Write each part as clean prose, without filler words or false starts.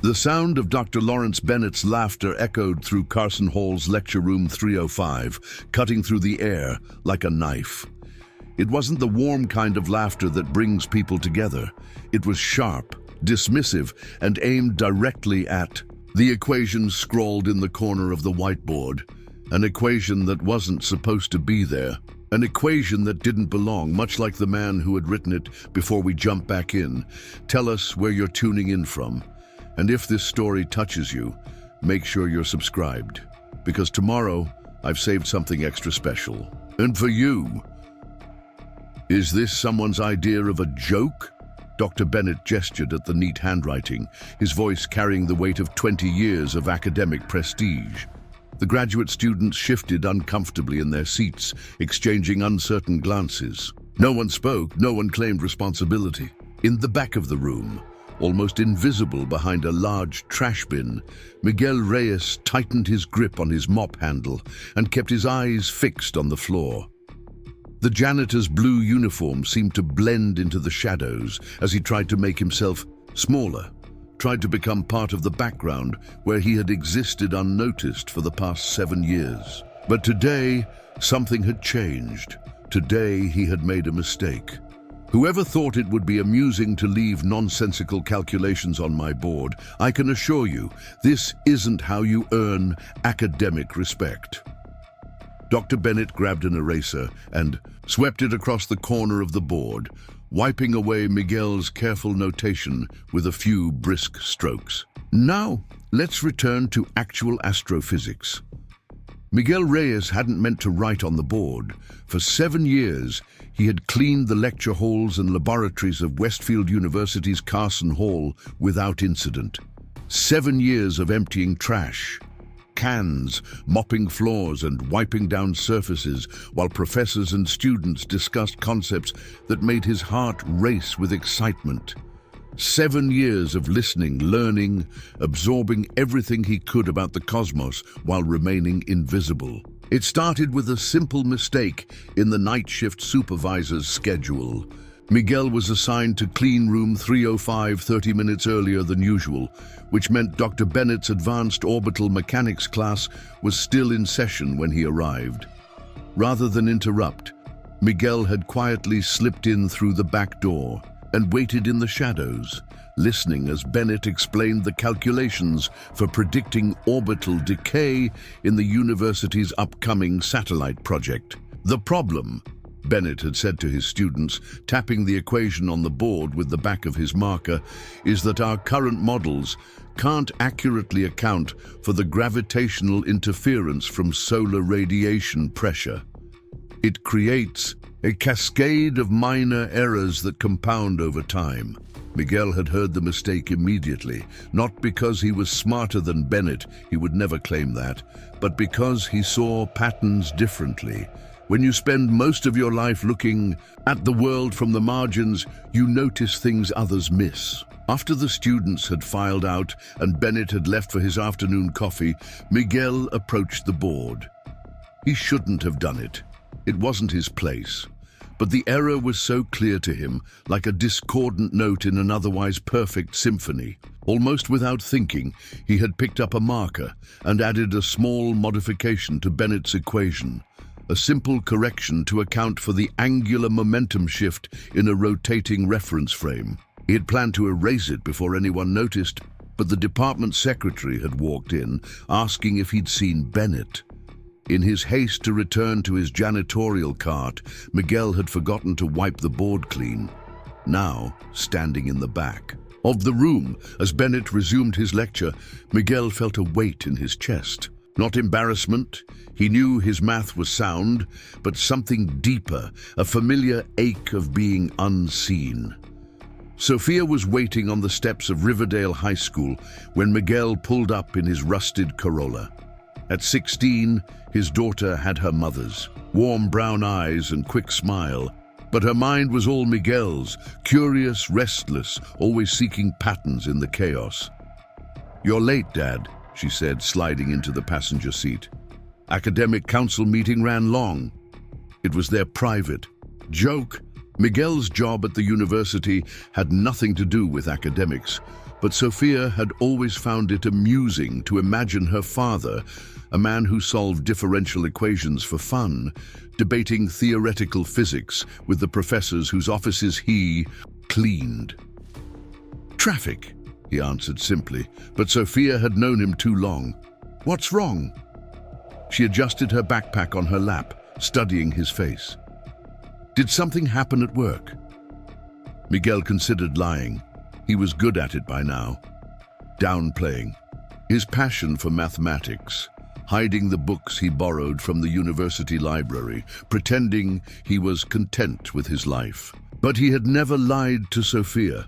The sound of Dr. Lawrence Bennett's laughter echoed through Carson Hall's lecture room 305, cutting through the air like a knife. It wasn't the warm kind of laughter that brings people together. It was sharp, dismissive, and aimed directly at the equation scrawled in the corner of the whiteboard. An equation that wasn't supposed to be there. An equation that didn't belong, much like the man who had written it before we jump back in. Tell us where you're tuning in from. And if this story touches you, make sure you're subscribed. Because tomorrow, I've saved something extra special. And for you, is this someone's idea of a joke? Dr. Bennett gestured at the neat handwriting, his voice carrying the weight of 20 years of academic prestige. The graduate students shifted uncomfortably in their seats, exchanging uncertain glances. No one spoke, no one claimed responsibility. In the back of the room, almost invisible behind a large trash bin, Miguel Reyes tightened his grip on his mop handle and kept his eyes fixed on the floor. The janitor's blue uniform seemed to blend into the shadows as he tried to make himself smaller, tried to become part of the background where he had existed unnoticed for the past 7 years. But today, something had changed. Today, he had made a mistake. Whoever thought it would be amusing to leave nonsensical calculations on my board, I can assure you, this isn't how you earn academic respect. Dr. Bennett grabbed an eraser and swept it across the corner of the board, wiping away Miguel's careful notation with a few brisk strokes. Now, let's return to actual astrophysics. Miguel Reyes hadn't meant to write on the board. For 7 years, he had cleaned the lecture halls and laboratories of Westfield University's Carson Hall without incident. 7 years of emptying trash, cans, mopping floors and wiping down surfaces while professors and students discussed concepts that made his heart race with excitement. 7 years of listening, learning, absorbing everything he could about the cosmos while remaining invisible. It started with a simple mistake in the night shift supervisor's schedule. Miguel was assigned to clean room 305 30 minutes earlier than usual, which meant Dr. Bennett's advanced orbital mechanics class was still in session when he arrived. Rather than interrupt, Miguel had quietly slipped in through the back door and waited in the shadows, listening as Bennett explained the calculations for predicting orbital decay in the university's upcoming satellite project. The problem, Bennett had said to his students, tapping the equation on the board with the back of his marker, is that our current models can't accurately account for the gravitational interference from solar radiation pressure. It creates a cascade of minor errors that compound over time. Miguel had heard the mistake immediately, not because he was smarter than Bennett, he would never claim that, but because he saw patterns differently. When you spend most of your life looking at the world from the margins, you notice things others miss. After the students had filed out and Bennett had left for his afternoon coffee, Miguel approached the board. He shouldn't have done it. It wasn't his place. But the error was so clear to him, like a discordant note in an otherwise perfect symphony. Almost without thinking, he had picked up a marker and added a small modification to Bennett's equation. A simple correction to account for the angular momentum shift in a rotating reference frame. He had planned to erase it before anyone noticed, but the department secretary had walked in, asking if he'd seen Bennett. In his haste to return to his janitorial cart, Miguel had forgotten to wipe the board clean. Now, standing in the back of the room, as Bennett resumed his lecture, Miguel felt a weight in his chest. Not embarrassment, he knew his math was sound, but something deeper, a familiar ache of being unseen. Sophia was waiting on the steps of Riverdale High School when Miguel pulled up in his rusted Corolla. At 16, his daughter had her mother's, warm brown eyes and quick smile, but her mind was all Miguel's, curious, restless, always seeking patterns in the chaos. "You're late, Dad," she said, sliding into the passenger seat. Academic council meeting ran long. It was their private joke. Miguel's job at the university had nothing to do with academics, but Sophia had always found it amusing to imagine her father, a man who solved differential equations for fun, debating theoretical physics with the professors whose offices he cleaned. "Traffic," he answered simply, but Sophia had known him too long. "What's wrong?" She adjusted her backpack on her lap, studying his face. "Did something happen at work?" Miguel considered lying. He was good at it by now. Downplaying his passion for mathematics, hiding the books he borrowed from the university library, pretending he was content with his life. But he had never lied to Sophia.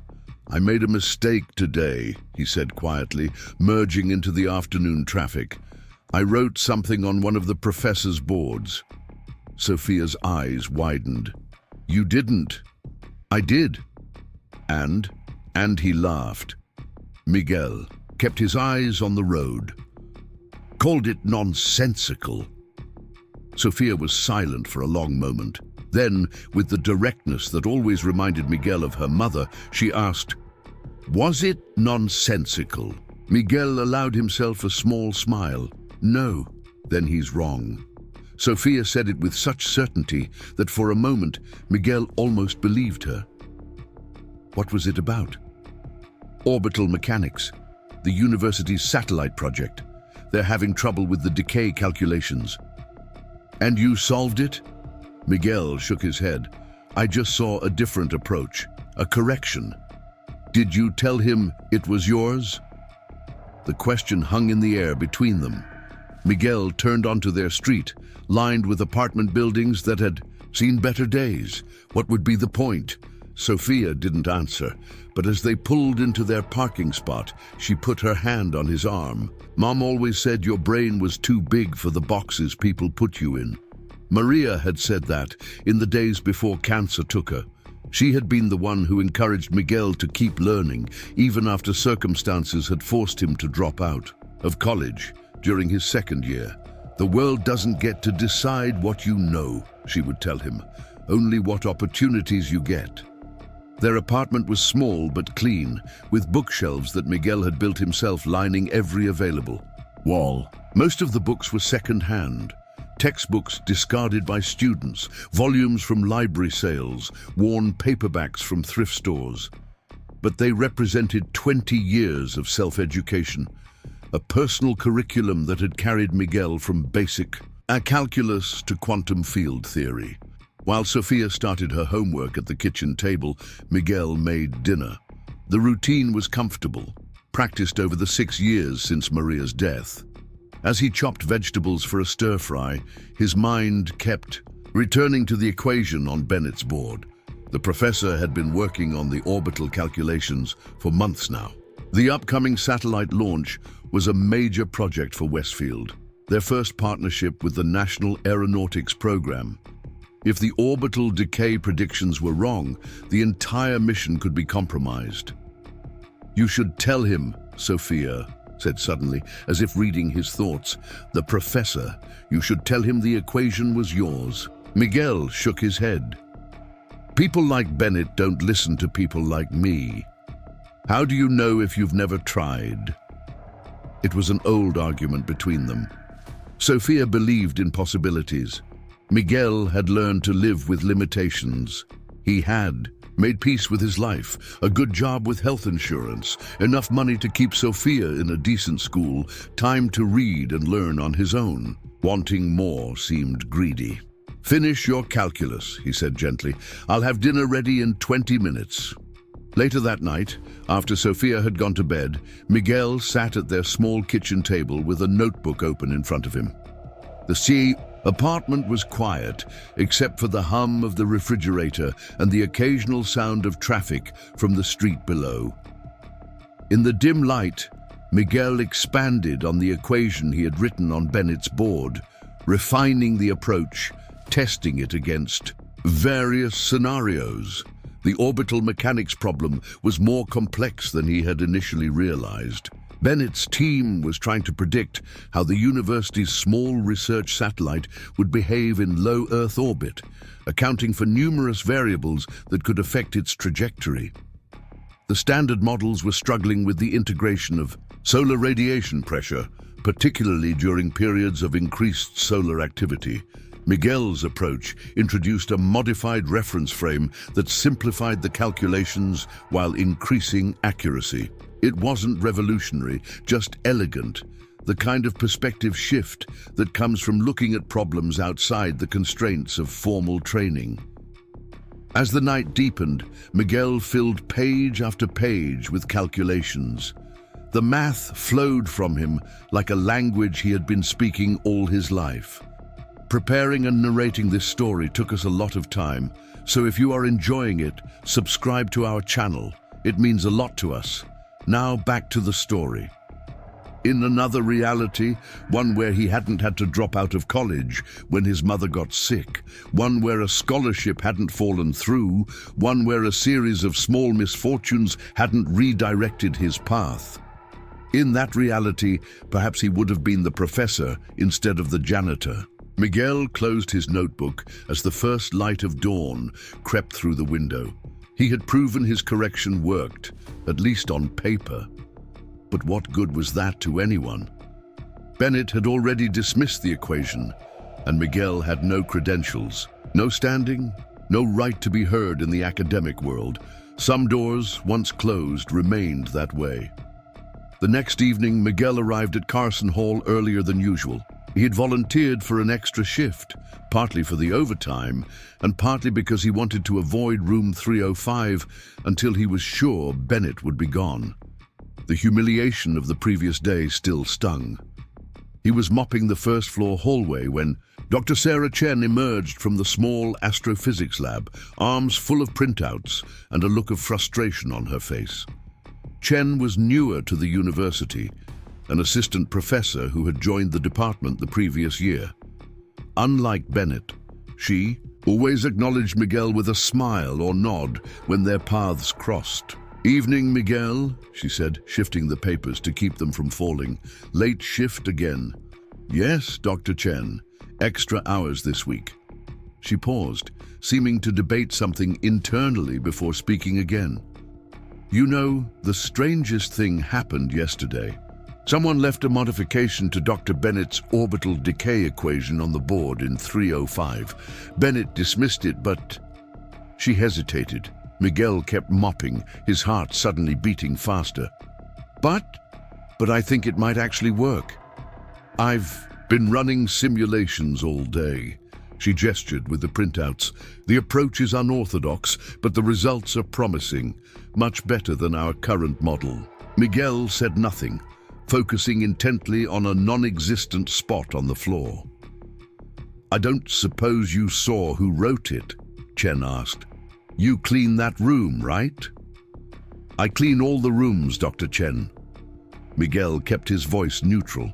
"I made a mistake today," he said quietly, merging into the afternoon traffic. "I wrote something on one of the professor's boards." Sophia's eyes widened. "You didn't." "I did." And he laughed. Miguel kept his eyes on the road. "Called it nonsensical." Sophia was silent for a long moment. Then, with the directness that always reminded Miguel of her mother, she asked, "Was it nonsensical?" Miguel allowed himself a small smile. "No." "Then he's wrong." Sophia said it with such certainty that for a moment Miguel almost believed her. What was it about? Orbital mechanics, the university's satellite project. They're having trouble with the decay calculations. "And you solved it?" Miguel shook his head. "I just saw a different approach, a correction." "Did you tell him it was yours?" The question hung in the air between them. Miguel turned onto their street, lined with apartment buildings that had seen better days. What would be the point? Sophia didn't answer, but as they pulled into their parking spot, she put her hand on his arm. "Mom always said your brain was too big for the boxes people put you in." Maria had said that in the days before cancer took her. She had been the one who encouraged Miguel to keep learning, even after circumstances had forced him to drop out of college during his second year. "The world doesn't get to decide what you know," she would tell him, "only what opportunities you get." Their apartment was small but clean, with bookshelves that Miguel had built himself lining every available wall. Most of the books were second-hand. Textbooks discarded by students, volumes from library sales, worn paperbacks from thrift stores. But they represented 20 years of self-education, a personal curriculum that had carried Miguel from basic calculus to quantum field theory. While Sophia started her homework at the kitchen table, Miguel made dinner. The routine was comfortable, practiced over the 6 years since Maria's death. As he chopped vegetables for a stir-fry, his mind kept returning to the equation on Bennett's board. The professor had been working on the orbital calculations for months now. The upcoming satellite launch was a major project for Westfield, their first partnership with the National Aeronautics Program. If the orbital decay predictions were wrong, the entire mission could be compromised. "You should tell him," Sophia said suddenly, as if reading his thoughts. "The professor, you should tell him the equation was yours." Miguel shook his head. "People like Bennett don't listen to people like me. How do you know if you've never tried?" It was an old argument between them. Sophia believed in possibilities. Miguel had learned to live with limitations. He had made peace with his life, a good job with health insurance, enough money to keep Sophia in a decent school, time to read and learn on his own. Wanting more seemed greedy. "Finish your calculus," he said gently. "I'll have dinner ready in 20 minutes. Later that night, after Sophia had gone to bed, Miguel sat at their small kitchen table with a notebook open in front of him. The apartment was quiet, except for the hum of the refrigerator and the occasional sound of traffic from the street below. In the dim light, Miguel expanded on the equation he had written on Bennett's board, refining the approach, testing it against various scenarios. The orbital mechanics problem was more complex than he had initially realized. Bennett's team was trying to predict how the university's small research satellite would behave in low Earth orbit, accounting for numerous variables that could affect its trajectory. The standard models were struggling with the integration of solar radiation pressure, particularly during periods of increased solar activity. Miguel's approach introduced a modified reference frame that simplified the calculations while increasing accuracy. It wasn't revolutionary, just elegant, the kind of perspective shift that comes from looking at problems outside the constraints of formal training. As the night deepened, Miguel filled page after page with calculations. The math flowed from him like a language he had been speaking all his life. Preparing and narrating this story took us a lot of time, so if you are enjoying it, subscribe to our channel. It means a lot to us. Now back to the story. In another reality, one where he hadn't had to drop out of college when his mother got sick, one where a scholarship hadn't fallen through, one where a series of small misfortunes hadn't redirected his path. In that reality, perhaps he would have been the professor instead of the janitor. Miguel closed his notebook as the first light of dawn crept through the window. He had proven his correction worked, at least on paper. But what good was that to anyone? Bennett had already dismissed the equation, and Miguel had no credentials, no standing, no right to be heard in the academic world. Some doors, once closed, remained that way. The next evening, Miguel arrived at Carson Hall earlier than usual. He had volunteered for an extra shift, partly for the overtime, and partly because he wanted to avoid room 305 until he was sure Bennett would be gone. The humiliation of the previous day still stung. He was mopping the first-floor hallway when Dr. Sarah Chen emerged from the small astrophysics lab, arms full of printouts and a look of frustration on her face. Chen was newer to the university, an assistant professor who had joined the department the previous year. Unlike Bennett, she always acknowledged Miguel with a smile or nod when their paths crossed. "Evening, Miguel," she said, shifting the papers to keep them from falling. "Late shift again." "Yes, Dr. Chen. Extra hours this week." She paused, seeming to debate something internally before speaking again. "You know, the strangest thing happened yesterday. Someone left a modification to Dr. Bennett's orbital decay equation on the board in 305. Bennett dismissed it, but..." She hesitated. Miguel kept mopping, his heart suddenly beating faster. But I think it might actually work. I've been running simulations all day." She gestured with the printouts. "The approach is unorthodox, but the results are promising, much better than our current model." Miguel said nothing, focusing intently on a non-existent spot on the floor. "I don't suppose you saw who wrote it?" Chen asked. "You clean that room, right?" "I clean all the rooms, Dr. Chen." Miguel kept his voice neutral.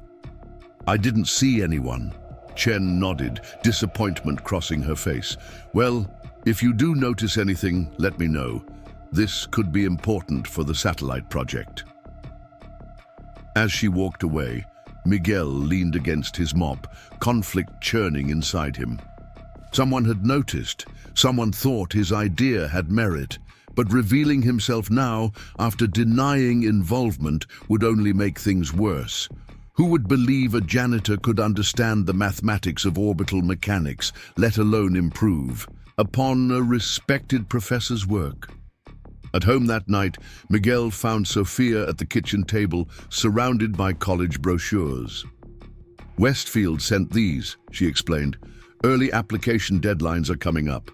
"I didn't see anyone." Chen nodded, disappointment crossing her face. "Well, if you do notice anything, let me know. This could be important for the satellite project." As she walked away, Miguel leaned against his mop, conflict churning inside him. Someone had noticed, someone thought his idea had merit, but revealing himself now after denying involvement would only make things worse. Who would believe a janitor could understand the mathematics of orbital mechanics, let alone improve, upon a respected professor's work? At home that night, Miguel found Sophia at the kitchen table, surrounded by college brochures. "Westfield sent these," she explained. "Early application deadlines are coming up."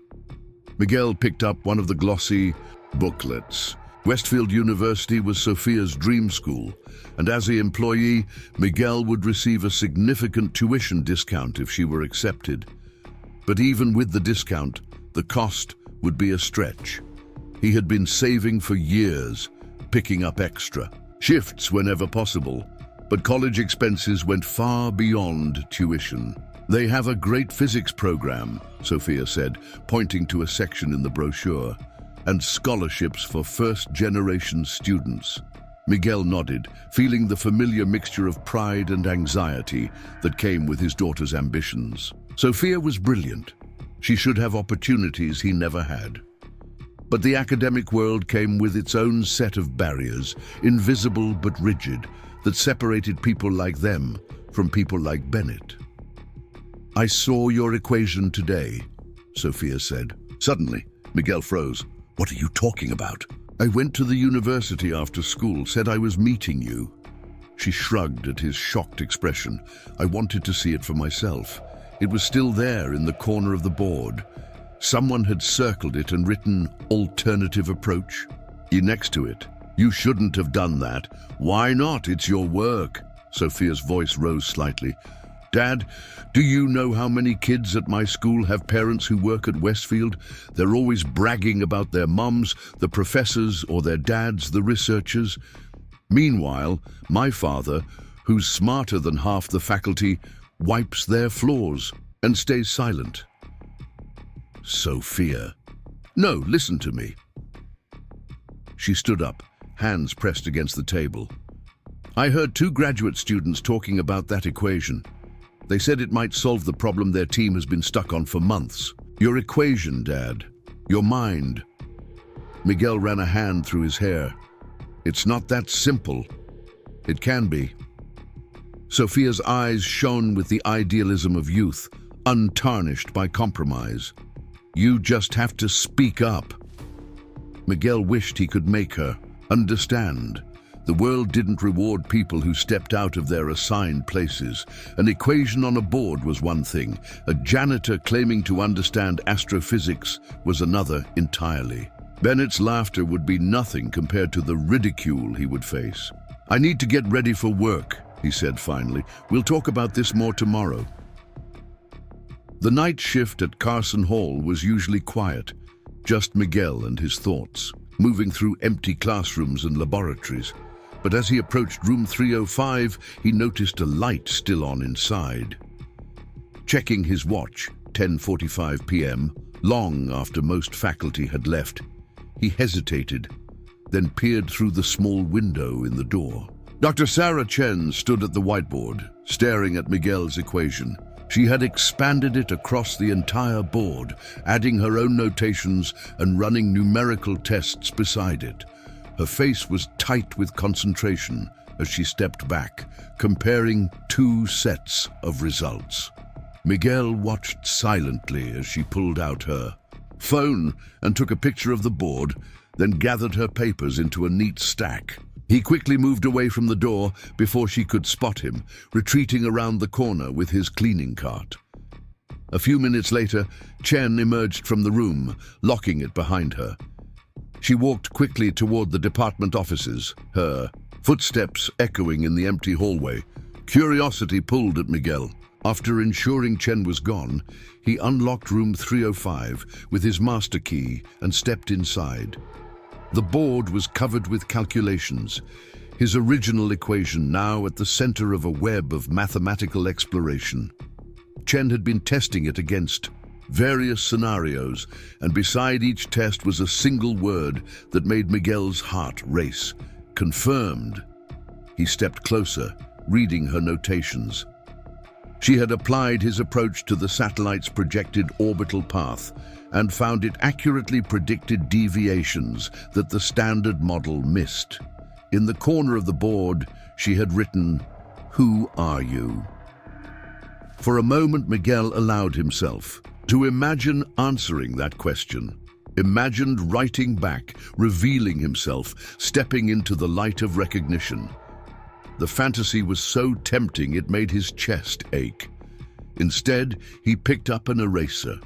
Miguel picked up one of the glossy booklets. Westfield University was Sophia's dream school, and as an employee, Miguel would receive a significant tuition discount if she were accepted. But even with the discount, the cost would be a stretch. He had been saving for years, picking up extra shifts whenever possible, but college expenses went far beyond tuition. "They have a great physics program," Sophia said, pointing to a section in the brochure, "and scholarships for first-generation students." Miguel nodded, feeling the familiar mixture of pride and anxiety that came with his daughter's ambitions. Sophia was brilliant. She should have opportunities he never had. But the academic world came with its own set of barriers, invisible but rigid, that separated people like them from people like Bennett. "I saw your equation today," Sophia said. Suddenly, Miguel froze. "What are you talking about?" "I went to the university after school, said I was meeting you." She shrugged at his shocked expression. "I wanted to see it for myself. It was still there in the corner of the board. Someone had circled it and written alternative approach. Next to it. You shouldn't have done that." "Why not? It's your work." Sophia's voice rose slightly. "Dad, do you know how many kids at my school have parents who work at Westfield? They're always bragging about their mums, the professors, or their dads, the researchers. Meanwhile, my father, who's smarter than half the faculty, wipes their floors and stays silent." "Sophia." "No, listen to me." She stood up, hands pressed against the table. "I heard 2 graduate students talking about that equation. They said it might solve the problem their team has been stuck on for months. Your equation, Dad. Your mind." Miguel ran a hand through his hair. "It's not that simple." "It can be." Sophia's eyes shone with the idealism of youth, untarnished by compromise. "You just have to speak up." Miguel wished he could make her understand. The world didn't reward people who stepped out of their assigned places. An equation on a board was one thing. A janitor claiming to understand astrophysics was another entirely. Bennett's laughter would be nothing compared to the ridicule he would face. "I need to get ready for work," he said finally. "We'll talk about this more tomorrow." The night shift at Carson Hall was usually quiet, just Miguel and his thoughts, moving through empty classrooms and laboratories. But as he approached room 305, he noticed a light still on inside. Checking his watch, 10:45 p.m., long after most faculty had left, he hesitated, then peered through the small window in the door. Dr. Sarah Chen stood at the whiteboard, staring at Miguel's equation. She had expanded it across the entire board, adding her own notations and running numerical tests beside it. Her face was tight with concentration as she stepped back, comparing 2 sets of results. Miguel watched silently as she pulled out her phone and took a picture of the board, then gathered her papers into a neat stack. He quickly moved away from the door before she could spot him, retreating around the corner with his cleaning cart. A few minutes later, Chen emerged from the room, locking it behind her. She walked quickly toward the department offices, her footsteps echoing in the empty hallway. Curiosity pulled at Miguel. After ensuring Chen was gone, he unlocked room 305 with his master key and stepped inside. The board was covered with calculations, his original equation now at the center of a web of mathematical exploration. Chen had been testing it against various scenarios, and beside each test was a single word that made Miguel's heart race. Confirmed. He stepped closer, reading her notations. She had applied his approach to the satellite's projected orbital path and found it accurately predicted deviations that the standard model missed. In the corner of the board, she had written, "Who are you?" For a moment, Miguel allowed himself to imagine answering that question. Imagined writing back, revealing himself, stepping into the light of recognition. The fantasy was so tempting it made his chest ache. Instead, he picked up an eraser.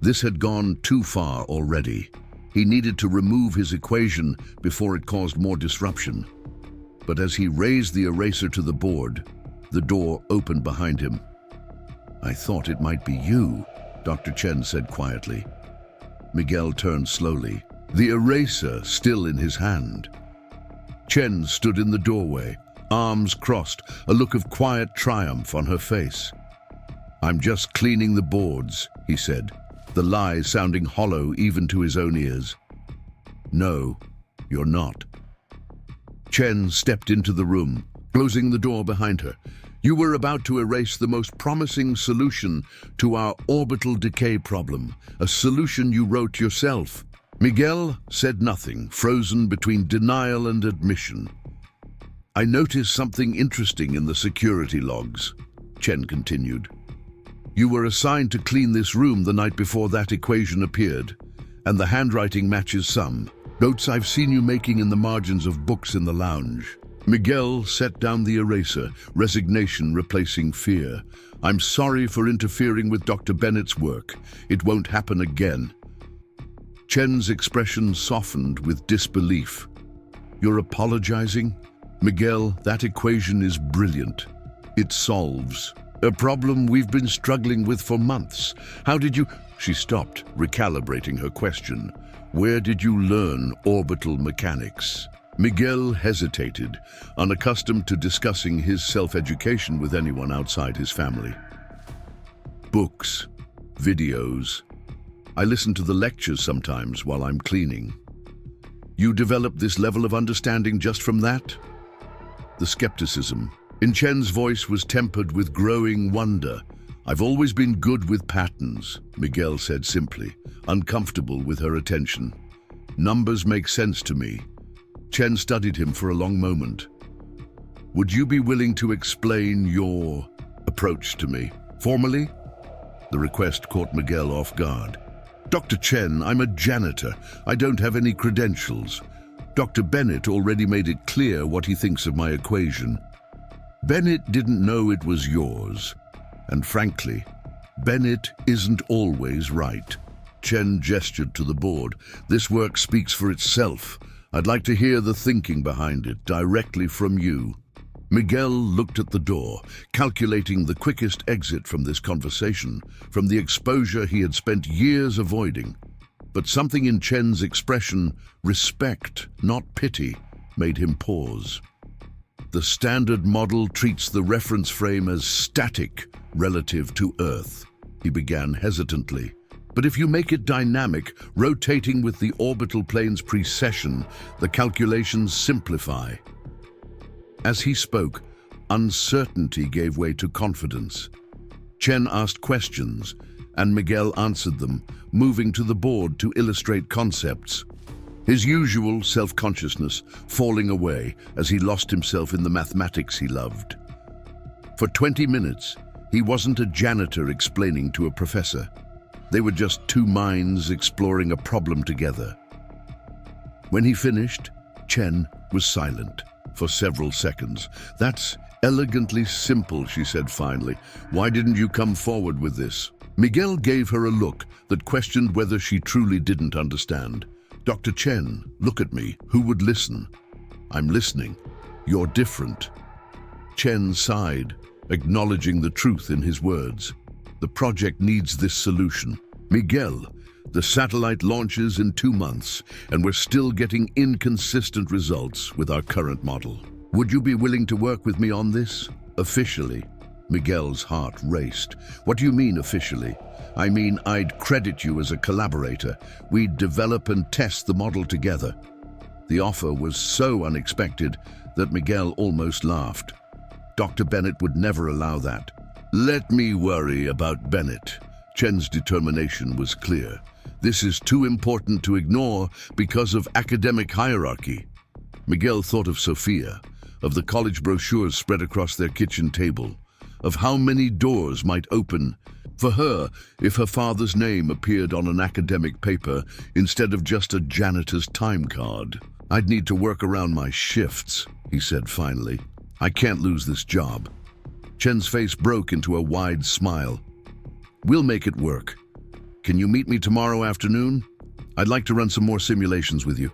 This had gone too far already. He needed to remove his equation before it caused more disruption. But as he raised the eraser to the board, the door opened behind him. "I thought it might be you," Dr. Chen said quietly. Miguel turned slowly, the eraser still in his hand. Chen stood in the doorway, arms crossed, a look of quiet triumph on her face. "I'm just cleaning the boards," he said, the lie sounding hollow even to his own ears. "No, you're not." Chen stepped into the room, closing the door behind her. "You were about to erase the most promising solution to our orbital decay problem, a solution you wrote yourself." Miguel said nothing, frozen between denial and admission. I noticed something interesting in the security logs, Chen continued. You were assigned to clean this room the night before that equation appeared, and the handwriting matches some notes I've seen you making in the margins of books in the lounge. Miguel set down the eraser, resignation replacing fear. I'm sorry for interfering with Dr. Bennett's work. It won't happen again. Chen's expression softened with disbelief. You're apologizing? Miguel, that equation is brilliant. It solves a problem we've been struggling with for months. How did you... She stopped, recalibrating her question. Where did you learn orbital mechanics? Miguel hesitated, unaccustomed to discussing his self-education with anyone outside his family. Books, videos. I listen to the lectures sometimes while I'm cleaning. You developed this level of understanding just from that? The skepticism in Chen's voice was tempered with growing wonder. I've always been good with patterns, Miguel said simply, uncomfortable with her attention. Numbers make sense to me. Chen studied him for a long moment. Would you be willing to explain your approach to me? Formally? The request caught Miguel off guard. Dr. Chen, I'm a janitor. I don't have any credentials. Dr. Bennett already made it clear what he thinks of my equation. Bennett didn't know it was yours. And frankly, Bennett isn't always right. Chen gestured to the board. This work speaks for itself. I'd like to hear the thinking behind it directly from you. Miguel looked at the door, calculating the quickest exit from this conversation, from the exposure he had spent years avoiding. But something in Chen's expression, respect, not pity, made him pause. The standard model treats the reference frame as static relative to Earth, he began hesitantly. But if you make it dynamic, rotating with the orbital plane's precession, the calculations simplify. As he spoke, uncertainty gave way to confidence. Chen asked questions, and Miguel answered them, moving to the board to illustrate concepts. His usual self-consciousness falling away as he lost himself in the mathematics he loved. For 20 minutes, he wasn't a janitor explaining to a professor. They were just two minds exploring a problem together. When he finished, Chen was silent for several seconds. That's elegantly simple, she said finally. Why didn't you come forward with this? Miguel gave her a look that questioned whether she truly didn't understand. Dr. Chen, look at me. Who would listen? I'm listening. You're different. Chen sighed, acknowledging the truth in his words. The project needs this solution. Miguel, the satellite launches in 2 months, and we're still getting inconsistent results with our current model. Would you be willing to work with me on this? Officially? Miguel's heart raced. What do you mean officially? I mean, I'd credit you as a collaborator. We'd develop and test the model together. The offer was so unexpected that Miguel almost laughed. Dr. Bennett would never allow that. Let me worry about Bennett. Chen's determination was clear. This is too important to ignore because of academic hierarchy. Miguel thought of Sophia, of the college brochures spread across their kitchen table, of how many doors might open for her if her father's name appeared on an academic paper instead of just a janitor's time card. I'd need to work around my shifts, he said finally. I can't lose this job. Chen's face broke into a wide smile. We'll make it work. Can you meet me tomorrow afternoon? I'd like to run some more simulations with you.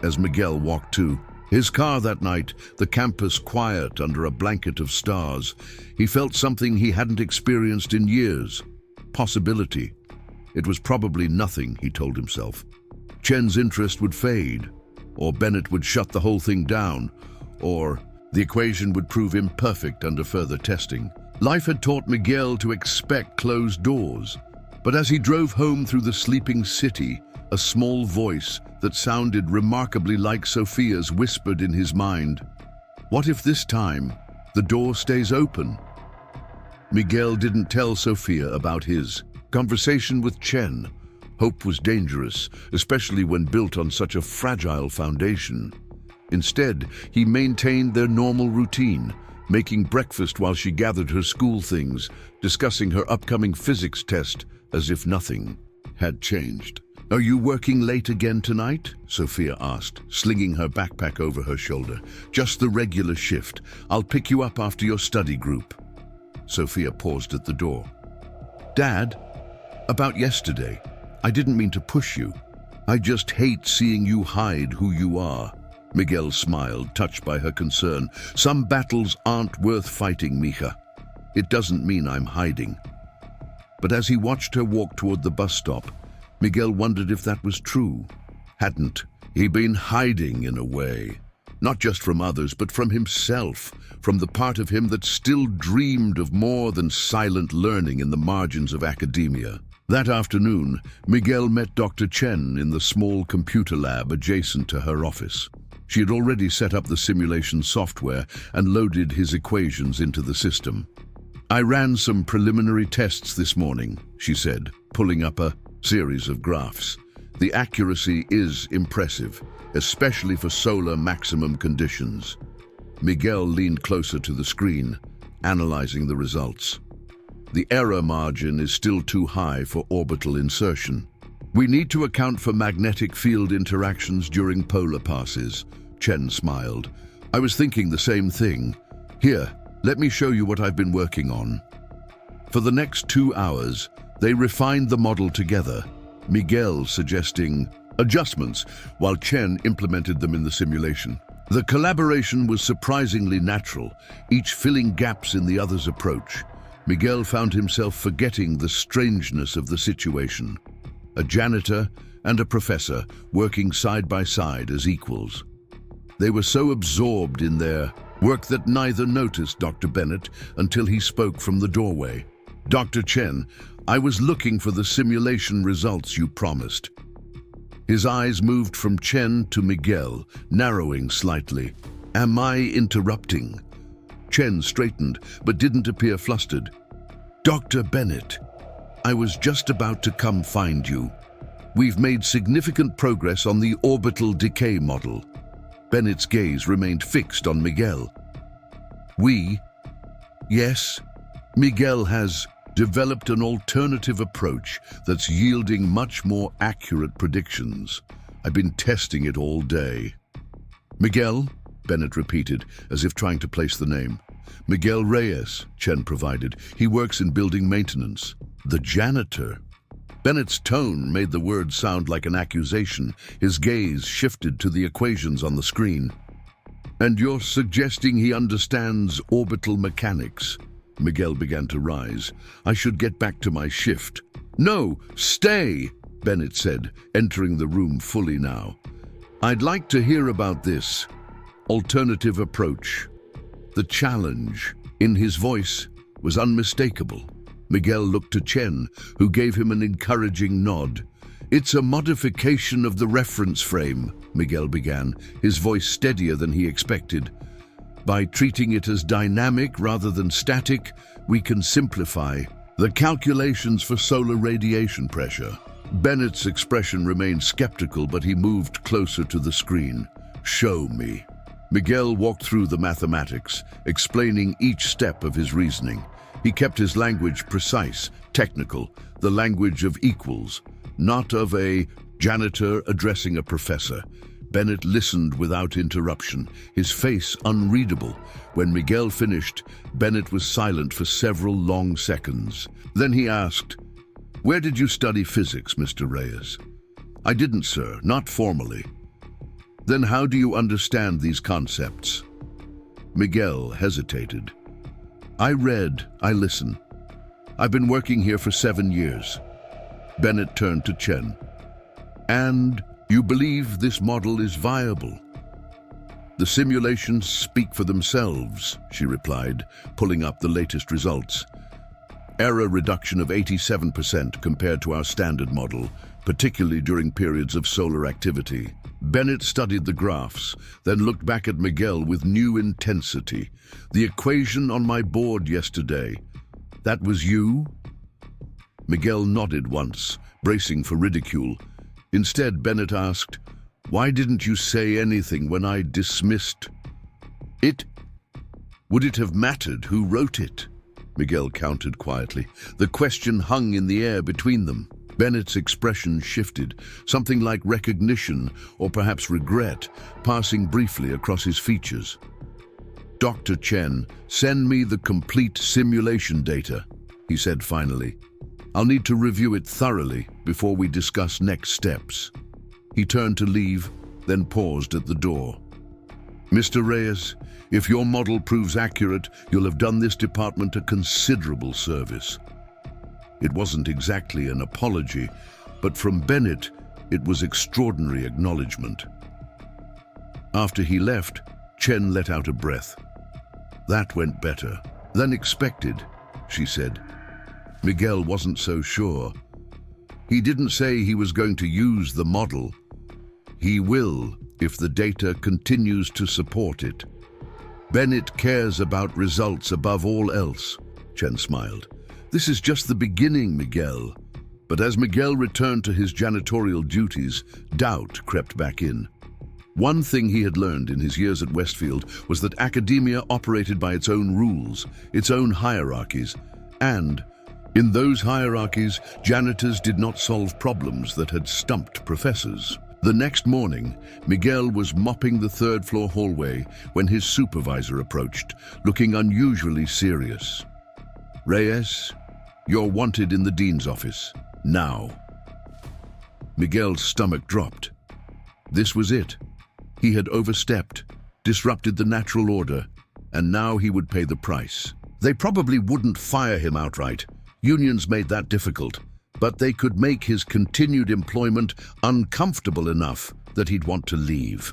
As Miguel walked to his car that night, the campus quiet under a blanket of stars, he felt something he hadn't experienced in years. Possibility. It was probably nothing, he told himself. Chen's interest would fade, or Bennett would shut the whole thing down, or the equation would prove imperfect under further testing. Life had taught Miguel to expect closed doors, but as he drove home through the sleeping city, a small voice that sounded remarkably like Sophia's whispered in his mind, "What if this time the door stays open?" Miguel didn't tell Sophia about his conversation with Chen, Hope was dangerous, especially when built on such a fragile foundation. Instead, he maintained their normal routine, making breakfast while she gathered her school things, discussing her upcoming physics test as if nothing had changed. "Are you working late again tonight?" Sophia asked, slinging her backpack over her shoulder. "Just the regular shift. I'll pick you up after your study group." Sophia paused at the door. "Dad, about yesterday. I didn't mean to push you. I just hate seeing you hide who you are." Miguel smiled, touched by her concern. "Some battles aren't worth fighting, Mija. It doesn't mean I'm hiding." But as he watched her walk toward the bus stop, Miguel wondered if that was true. Hadn't he been hiding in a way? Not just from others, but from himself, from the part of him that still dreamed of more than silent learning in the margins of academia. That afternoon, Miguel met Dr. Chen in the small computer lab adjacent to her office. She had already set up the simulation software and loaded his equations into the system. "I ran some preliminary tests this morning," she said, pulling up a series of graphs. "The accuracy is impressive, especially for solar maximum conditions." Miguel leaned closer to the screen, analyzing the results. "The error margin is still too high for orbital insertion. We need to account for magnetic field interactions during polar passes." Chen smiled. "I was thinking the same thing. Here, let me show you what I've been working on." For the next 2 hours, they refined the model together, Miguel suggesting adjustments while Chen implemented them in the simulation. The collaboration was surprisingly natural, each filling gaps in the other's approach. Miguel found himself forgetting the strangeness of the situation. A janitor and a professor working side by side as equals. They were so absorbed in their work that neither noticed Dr. Bennett until he spoke from the doorway. "Dr. Chen, I was looking for the simulation results you promised." His eyes moved from Chen to Miguel, narrowing slightly. "Am I interrupting?" Chen straightened, but didn't appear flustered. "Dr. Bennett, I was just about to come find you. We've made significant progress on the orbital decay model." Bennett's gaze remained fixed on Miguel. "We?" "Yes. Miguel has developed an alternative approach that's yielding much more accurate predictions. I've been testing it all day." "Miguel?" Bennett repeated, as if trying to place the name. "Miguel Reyes," Chen provided. "He works in building maintenance." "The janitor?" Bennett's tone made the word sound like an accusation. His gaze shifted to the equations on the screen. "And you're suggesting he understands orbital mechanics?" Miguel began to rise. "I should get back to my shift." "No, stay," Bennett said, entering the room fully now. "I'd like to hear about this alternative approach." The challenge in his voice was unmistakable. Miguel looked to Chen, who gave him an encouraging nod. "It's a modification of the reference frame," Miguel began, his voice steadier than he expected. "By treating it as dynamic rather than static, we can simplify the calculations for solar radiation pressure." Bennett's expression remained skeptical, but he moved closer to the screen. "Show me." Miguel walked through the mathematics, explaining each step of his reasoning. He kept his language precise, technical, the language of equals, not of a janitor addressing a professor. Bennett listened without interruption, his face unreadable. When Miguel finished, Bennett was silent for several long seconds. Then he asked, "Where did you study physics, Mr. Reyes?" "I didn't, sir, not formally." "Then how do you understand these concepts?" Miguel hesitated. "I read, I listen. I've been working here for 7 years. Bennett turned to Chen. "And you believe this model is viable?" "The simulations speak for themselves," she replied, pulling up the latest results. "Error reduction of 87% compared to our standard model, particularly during periods of solar activity." Bennett studied the graphs, then looked back at Miguel with new intensity. "The equation on my board yesterday, that was you?" Miguel nodded once, bracing for ridicule. Instead, Bennett asked, "Why didn't you say anything when I dismissed it? Would it have mattered who wrote it?" Miguel countered quietly. The question hung in the air between them. Bennett's expression shifted, something like recognition or perhaps regret passing briefly across his features. "Dr. Chen, send me the complete simulation data," he said finally. "I'll need to review it thoroughly before we discuss next steps." He turned to leave, then paused at the door. "Mr. Reyes, if your model proves accurate, you'll have done this department a considerable service." It wasn't exactly an apology, but from Bennett, it was extraordinary acknowledgement. After he left, Chen let out a breath. "That went better than expected," she said. Miguel wasn't so sure. He didn't say he was going to use the model. He will if the data continues to support it. "Bennett cares about results above all else," Chen smiled. "This is just the beginning, Miguel." But as Miguel returned to his janitorial duties, doubt crept back in. One thing he had learned in his years at Westfield was that academia operated by its own rules, its own hierarchies, and in those hierarchies, janitors did not solve problems that had stumped professors. The next morning, Miguel was mopping the third-floor hallway when his supervisor approached, looking unusually serious. "Reyes, you're wanted in the dean's office, now." Miguel's stomach dropped. This was it. He had overstepped, disrupted the natural order, and now he would pay the price. They probably wouldn't fire him outright. Unions made that difficult, but they could make his continued employment uncomfortable enough that he'd want to leave.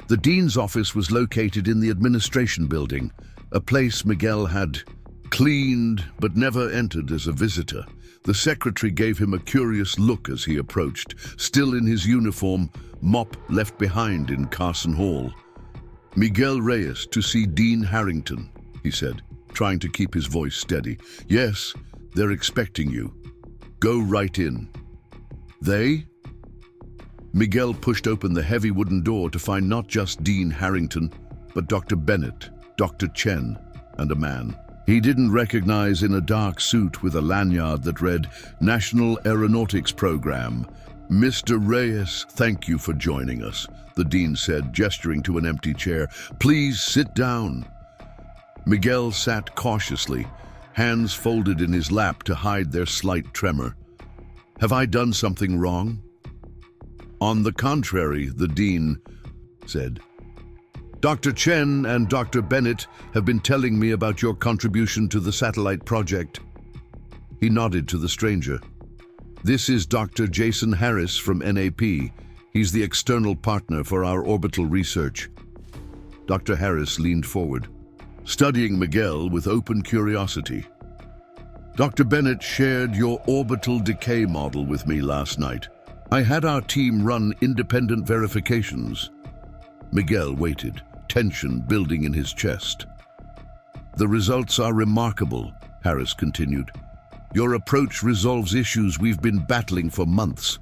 The dean's office was located in the administration building, a place Miguel had cleaned but never entered as a visitor. The secretary gave him a curious look as he approached, still in his uniform, mop left behind in Carson Hall. "Miguel Reyes to see Dean Harrington," he said, trying to keep his voice steady. "Yes, they're expecting you. Go right in." "They?" Miguel pushed open the heavy wooden door to find not just Dean Harrington, but Dr. Bennett, Dr. Chen, and a man he didn't recognize in a dark suit with a lanyard that read National Aeronautics Program. "Mr. Reyes, thank you for joining us," the dean said, gesturing to an empty chair. "Please sit down." Miguel sat cautiously, hands folded in his lap to hide their slight tremor. "Have I done something wrong?" "On the contrary," the dean said. "Dr. Chen and Dr. Bennett have been telling me about your contribution to the satellite project." He nodded to the stranger. "This is Dr. Jason Harris from NAP. He's the external partner for our orbital research." Dr. Harris leaned forward, studying Miguel with open curiosity. "Dr. Bennett shared your orbital decay model with me last night. I had our team run independent verifications." Miguel waited, tension building in his chest. "The results are remarkable," Harris continued. "Your approach resolves issues we've been battling for months.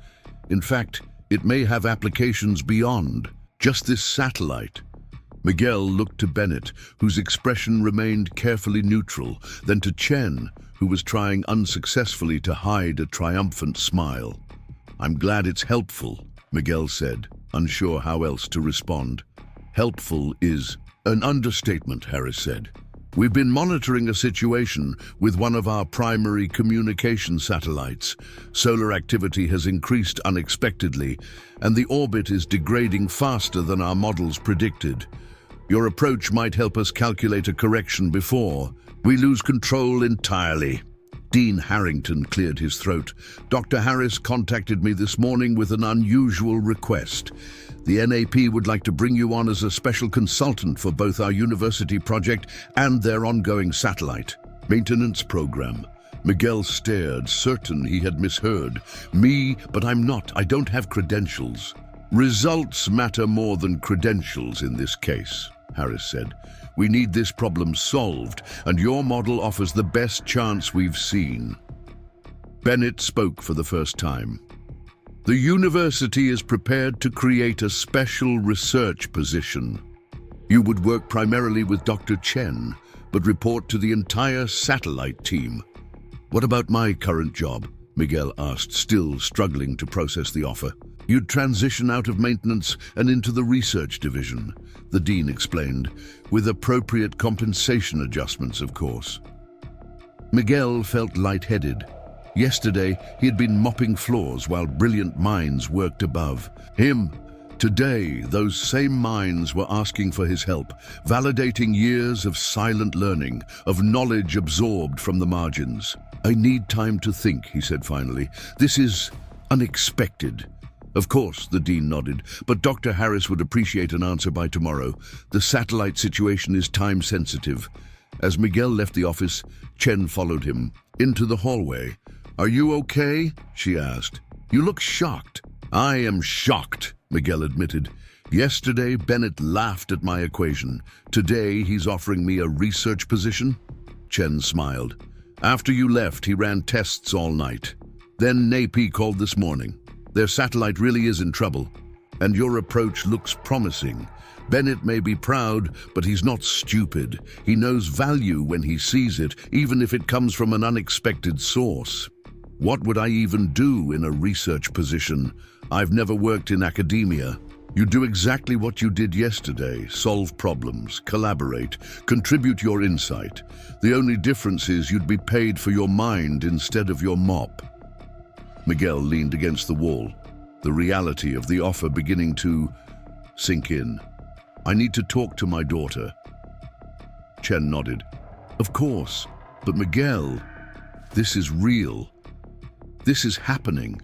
In fact, it may have applications beyond just this satellite." Miguel looked to Bennett, whose expression remained carefully neutral, then to Chen, who was trying unsuccessfully to hide a triumphant smile. "I'm glad it's helpful," Miguel said, unsure how else to respond. "Helpful is an understatement," Harris said. "We've been monitoring a situation with one of our primary communication satellites. Solar activity has increased unexpectedly, and the orbit is degrading faster than our models predicted. Your approach might help us calculate a correction before we lose control entirely." Dean Harrington cleared his throat. "Dr. Harris contacted me this morning with an unusual request. The NAP would like to bring you on as a special consultant for both our university project and their ongoing satellite maintenance program." Miguel stared, certain he had misheard. "Me? But I'm not. I don't have credentials." "Results matter more than credentials in this case," Harris said. "We need this problem solved, and your model offers the best chance we've seen." Bennett spoke for the first time. The university is prepared to create a special research position. You would work primarily with Dr. Chen, but report to the entire satellite team. What about my current job? Miguel asked, still struggling to process the offer. You'd transition out of maintenance and into the research division, the dean explained, with appropriate compensation adjustments, of course. Miguel felt lightheaded. Yesterday, he had been mopping floors while brilliant minds worked above him. Today, those same minds were asking for his help, validating years of silent learning, of knowledge absorbed from the margins. I need time to think, he said finally. This is unexpected. Of course, the dean nodded, but Dr. Harris would appreciate an answer by tomorrow. The satellite situation is time-sensitive. As Miguel left the office, Chen followed him into the hallway. Are you okay? She asked. You look shocked. I am shocked, Miguel admitted. Yesterday, Bennett laughed at my equation. Today, he's offering me a research position? Chen smiled. After you left, he ran tests all night. Then NAP called this morning. Their satellite really is in trouble, and your approach looks promising. Bennett may be proud, but he's not stupid. He knows value when he sees it, even if it comes from an unexpected source. What would I even do in a research position? I've never worked in academia. You do exactly what you did yesterday, solve problems, collaborate, contribute your insight. The only difference is you'd be paid for your mind instead of your mop. Miguel leaned against the wall, the reality of the offer beginning to sink in. I need to talk to my daughter. Chen nodded. Of course, but Miguel, this is real. This is happening.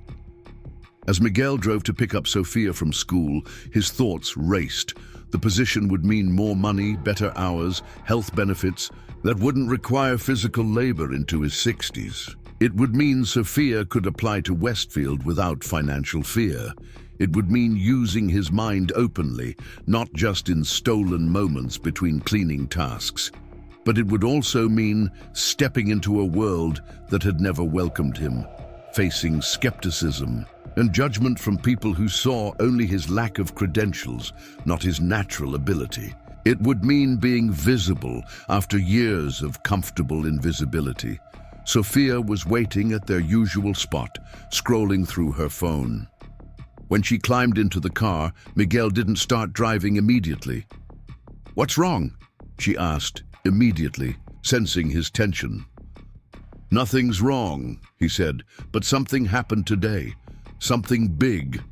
As Miguel drove to pick up Sophia from school, his thoughts raced. The position would mean more money, better hours, health benefits that wouldn't require physical labor into his 60s. It would mean Sophia could apply to Westfield without financial fear. It would mean using his mind openly, not just in stolen moments between cleaning tasks. But it would also mean stepping into a world that had never welcomed him, facing skepticism and judgment from people who saw only his lack of credentials, not his natural ability. It would mean being visible after years of comfortable invisibility. Sophia was waiting at their usual spot, scrolling through her phone. When she climbed into the car, Miguel didn't start driving immediately. "What's wrong?" she asked, immediately, sensing his tension. "Nothing's wrong," he said, "but something happened today. Something big."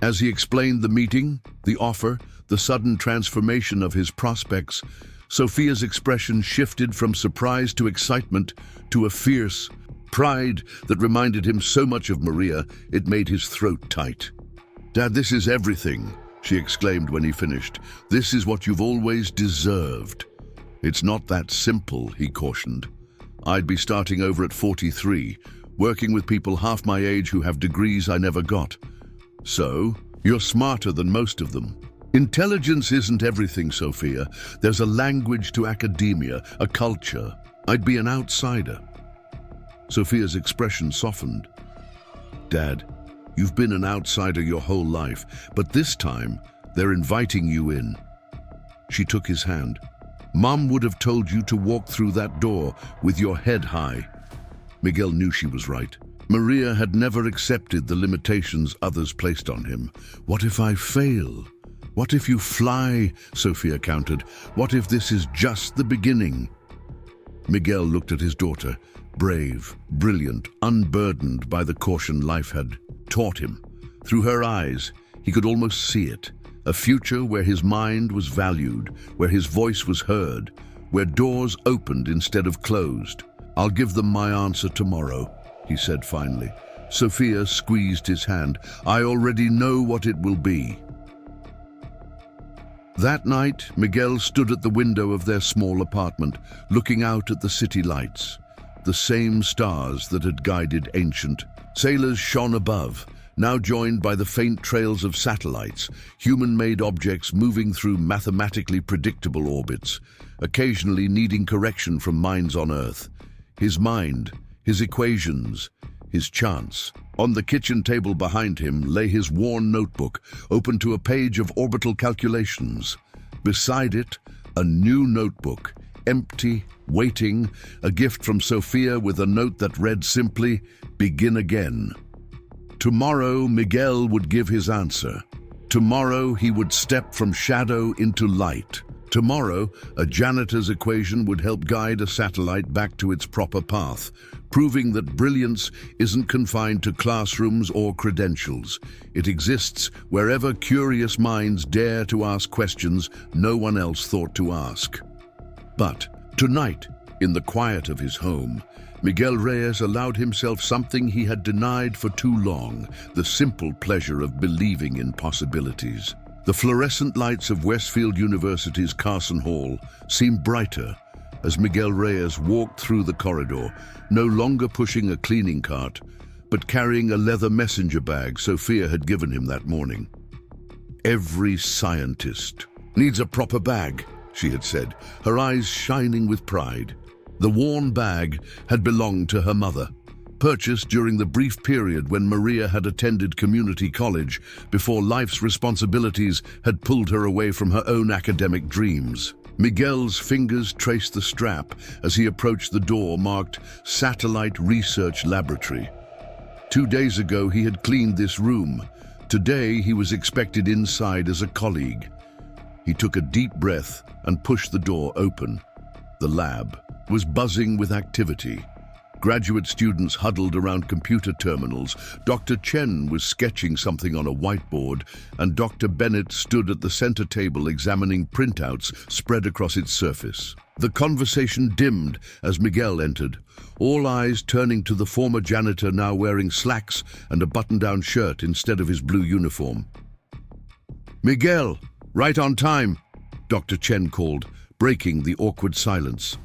As he explained the meeting, the offer, the sudden transformation of his prospects, Sophia's expression shifted from surprise to excitement to a fierce pride that reminded him so much of Maria it made his throat tight. "Dad, this is everything," she exclaimed when he finished. "This is what you've always deserved." "It's not that simple," he cautioned. "I'd be starting over at 43, working with people half my age who have degrees I never got. So, you're smarter than most of them." "Intelligence isn't everything, Sophia. There's a language to academia, a culture. I'd be an outsider." Sophia's expression softened. "Dad, you've been an outsider your whole life, but this time, they're inviting you in." She took his hand. "Mom would have told you to walk through that door with your head high." Miguel knew she was right. Maria had never accepted the limitations others placed on him. "What if I fail? What if you fly?" Sophia countered. "What if this is just the beginning?" Miguel looked at his daughter, brave, brilliant, unburdened by the caution life had taught him. Through her eyes, he could almost see it. A future where his mind was valued, where his voice was heard, where doors opened instead of closed. "I'll give them my answer tomorrow," he said finally. Sophia squeezed his hand. "I already know what it will be." That night, Miguel stood at the window of their small apartment, looking out at the city lights. The same stars that had guided ancient sailors shone above, now joined by the faint trails of satellites, human-made objects moving through mathematically predictable orbits, occasionally needing correction from minds on Earth. His mind, his equations, his chance. On the kitchen table behind him lay his worn notebook, open to a page of orbital calculations. Beside it, a new notebook, empty, waiting, a gift from Sophia with a note that read simply, "Begin again." Tomorrow, Miguel would give his answer. Tomorrow, he would step from shadow into light. Tomorrow, a janitor's equation would help guide a satellite back to its proper path, proving that brilliance isn't confined to classrooms or credentials. It exists wherever curious minds dare to ask questions no one else thought to ask. But tonight, in the quiet of his home, Miguel Reyes allowed himself something he had denied for too long, the simple pleasure of believing in possibilities. The fluorescent lights of Westfield University's Carson Hall seemed brighter as Miguel Reyes walked through the corridor, no longer pushing a cleaning cart, but carrying a leather messenger bag Sophia had given him that morning. "Every scientist needs a proper bag," she had said, her eyes shining with pride. The worn bag had belonged to her mother, purchased during the brief period when Maria had attended community college before life's responsibilities had pulled her away from her own academic dreams. Miguel's fingers traced the strap as he approached the door marked Satellite Research Laboratory. 2 days ago, he had cleaned this room. Today, he was expected inside as a colleague. He took a deep breath and pushed the door open. The lab was buzzing with activity. Graduate students huddled around computer terminals. Dr. Chen was sketching something on a whiteboard, and Dr. Bennett stood at the center table examining printouts spread across its surface. The conversation dimmed as Miguel entered, all eyes turning to the former janitor now wearing slacks and a button-down shirt instead of his blue uniform. "Miguel, right on time," Dr. Chen called, breaking the awkward silence.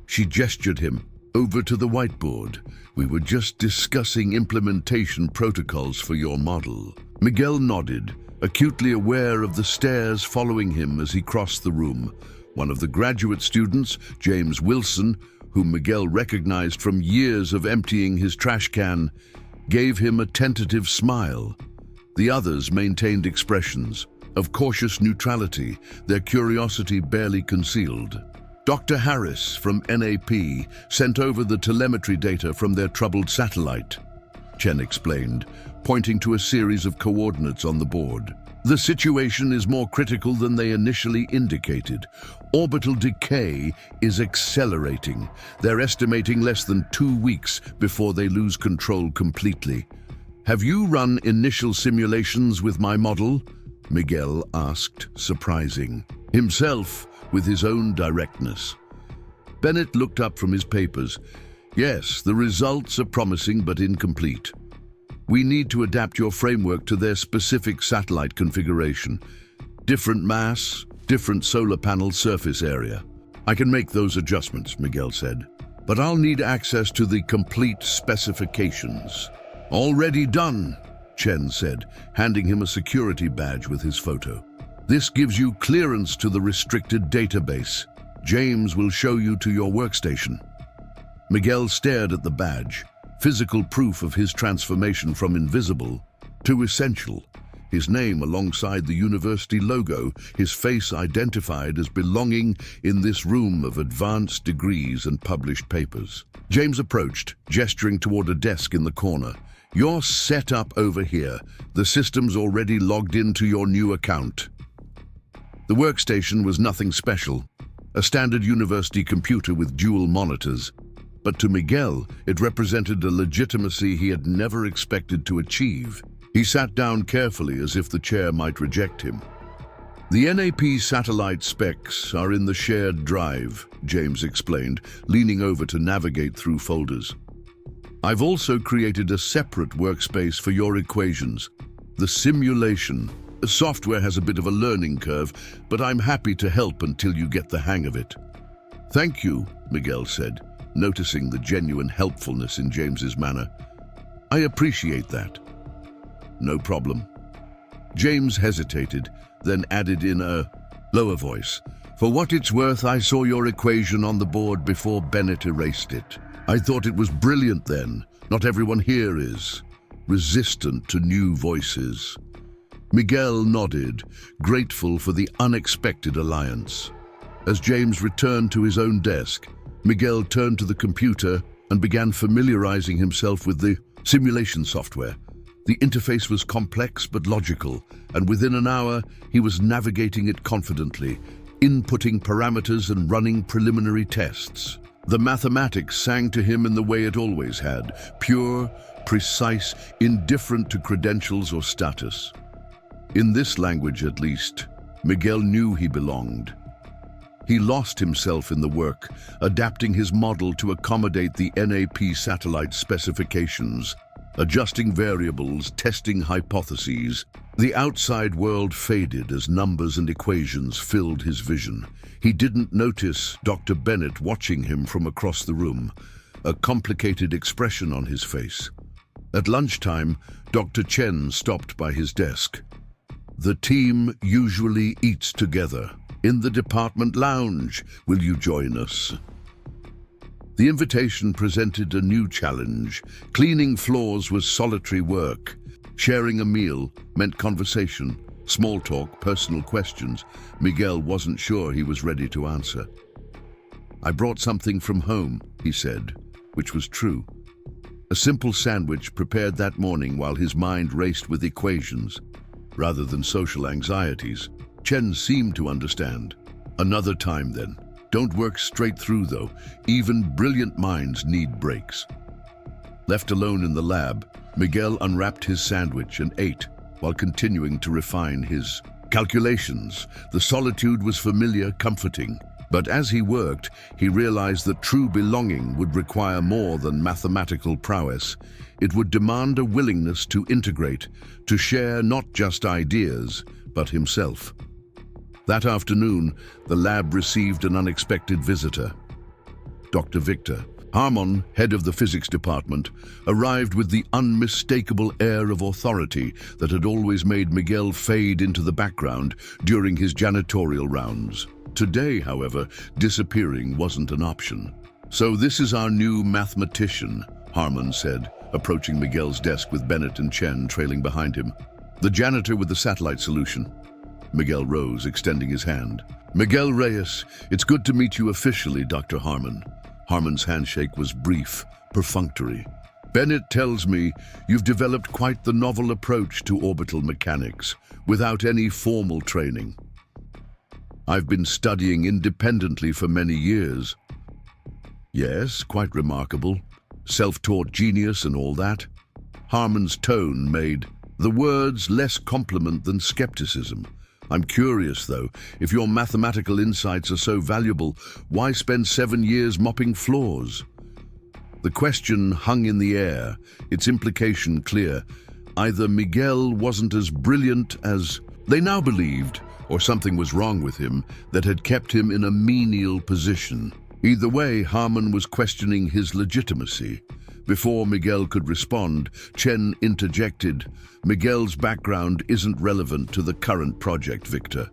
She gestured him over to the whiteboard. "We were just discussing implementation protocols for your model." Miguel nodded, acutely aware of the stares following him as he crossed the room. One of the graduate students, James Wilson, whom Miguel recognized from years of emptying his trash can, gave him a tentative smile. The others maintained expressions of cautious neutrality, their curiosity barely concealed. Dr. Harris from NAP sent over the telemetry data from their troubled satellite, Chen explained, pointing to a series of coordinates on the board. "The situation is more critical than they initially indicated. Orbital decay is accelerating. They're estimating less than 2 weeks before they lose control completely." "Have you run initial simulations with my model?" Miguel asked, surprising himself with his own directness. Bennett looked up from his papers. "Yes, the results are promising but incomplete. We need to adapt your framework to their specific satellite configuration. Different mass, different solar panel surface area." "I can make those adjustments," Miguel said, "but I'll need access to the complete specifications." "Already done," Chen said, handing him a security badge with his photo. "This gives you clearance to the restricted database. James will show you to your workstation." Miguel stared at the badge, physical proof of his transformation from invisible to essential. His name alongside the university logo, his face identified as belonging in this room of advanced degrees and published papers. James approached, gesturing toward a desk in the corner. "You're set up over here. The system's already logged into your new account." The workstation was nothing special, a standard university computer with dual monitors. But to Miguel, it represented a legitimacy he had never expected to achieve. He sat down carefully as if the chair might reject him. "The NAP satellite specs are in the shared drive," James explained, leaning over to navigate through folders. "I've also created a separate workspace for your equations. The simulation. The software has a bit of a learning curve, but I'm happy to help until you get the hang of it." "Thank you," Miguel said, noticing the genuine helpfulness in James's manner. "I appreciate that." "No problem." James hesitated, then added in a lower voice, For what it's worth, I saw your equation on the board before Bennett erased it. I thought it was brilliant then. Not everyone here is. Resistant to new voices. Miguel nodded, grateful for the unexpected alliance. As James returned to his own desk, Miguel turned to the computer and began familiarizing himself with the simulation software. The interface was complex but logical, and within an hour he was navigating it confidently, inputting parameters and running preliminary tests. The mathematics sang to him in the way it always had, pure, precise, indifferent to credentials or status. In this language, at least, Miguel knew he belonged. He lost himself in the work, adapting his model to accommodate the NAP satellite specifications, adjusting variables, testing hypotheses. The outside world faded as numbers and equations filled his vision. He didn't notice Dr. Bennett watching him from across the room, a complicated expression on his face. At lunchtime, Dr. Chen stopped by his desk. The team usually eats together. In the department lounge. Will you join us? The invitation presented a new challenge. Cleaning floors was solitary work. Sharing a meal meant conversation, small talk, personal questions. Miguel wasn't sure he was ready to answer. I brought something from home, he said, which was true. A simple sandwich prepared that morning while his mind raced with equations, rather than social anxieties. Chen seemed to understand. Another time then. Don't work straight through though. Even brilliant minds need breaks. Left alone in the lab, Miguel unwrapped his sandwich and ate while continuing to refine his calculations. The solitude was familiar, comforting. But as he worked, he realized that true belonging would require more than mathematical prowess. It would demand a willingness to integrate, to share not just ideas, but himself. That afternoon, the lab received an unexpected visitor. Dr. Victor Harmon, head of the physics department, arrived with the unmistakable air of authority that had always made Miguel fade into the background during his janitorial rounds. Today, however, disappearing wasn't an option. "So this is our new mathematician," Harmon said, approaching Miguel's desk with Bennett and Chen trailing behind him. "The janitor with the satellite solution." Miguel rose, extending his hand. "Miguel Reyes, it's good to meet you officially, Dr. Harmon." Harmon's handshake was brief, perfunctory. "Bennett tells me you've developed quite the novel approach to orbital mechanics, without any formal training." "I've been studying independently for many years." "Yes, quite remarkable. Self-taught genius and all that." Harmon's tone made the words less compliment than skepticism. "I'm curious, though, if your mathematical insights are so valuable, why spend 7 years mopping floors?" The question hung in the air, its implication clear. Either Miguel wasn't as brilliant as they now believed, or something was wrong with him that had kept him in a menial position. Either way, Harmon was questioning his legitimacy. Before Miguel could respond, Chen interjected, "Miguel's background isn't relevant to the current project, Victor.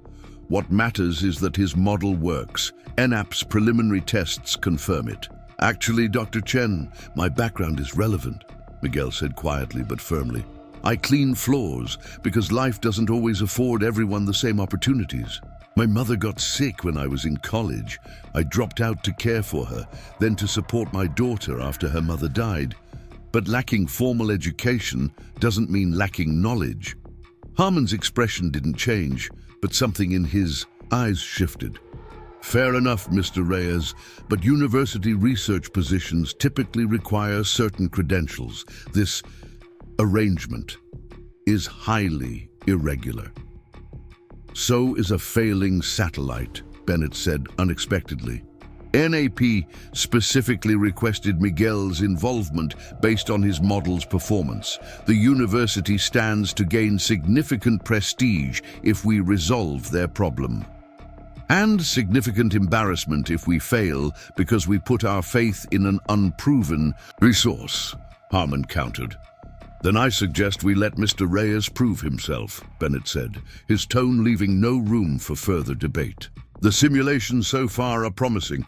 What matters is that his model works. NAP's preliminary tests confirm it." "Actually, Dr. Chen, my background is relevant," Miguel said quietly but firmly. "I clean floors because life doesn't always afford everyone the same opportunities. My mother got sick when I was in college. I dropped out to care for her, then to support my daughter after her mother died. But lacking formal education doesn't mean lacking knowledge." Harmon's expression didn't change, but something in his eyes shifted. "Fair enough, Mr. Reyes, but university research positions typically require certain credentials. This arrangement is highly irregular." "So is a failing satellite," Bennett said unexpectedly. "NAP specifically requested Miguel's involvement based on his model's performance. The university stands to gain significant prestige if we resolve their problem. And significant embarrassment if we fail because we put our faith in an unproven resource," Harmon countered. "Then I suggest we let Mr. Reyes prove himself," Bennett said, his tone leaving no room for further debate. The simulations so far are promising.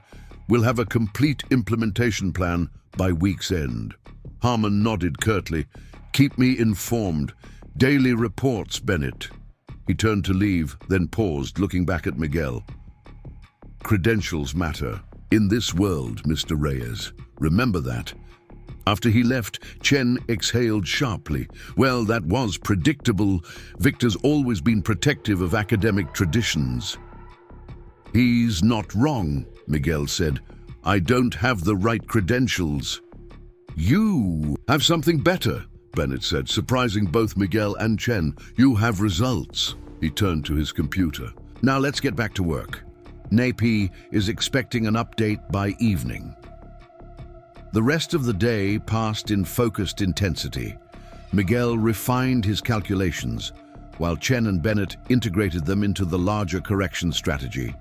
We'll have a complete implementation plan by week's end. Harmon nodded curtly. Keep me informed. Daily reports, Bennett. He turned to leave, then paused, looking back at Miguel. Credentials matter. In this world, Mr. Reyes. Remember that. After he left, Chen exhaled sharply. Well, that was predictable. Victor's always been protective of academic traditions. He's not wrong, Miguel said. I don't have the right credentials. You have something better, Bennett said, surprising both Miguel and Chen. You have results. He turned to his computer. Now let's get back to work. Napi is expecting an update by evening. The rest of the day passed in focused intensity. Miguel refined his calculations, while Chen and Bennett integrated them into the larger correction strategy.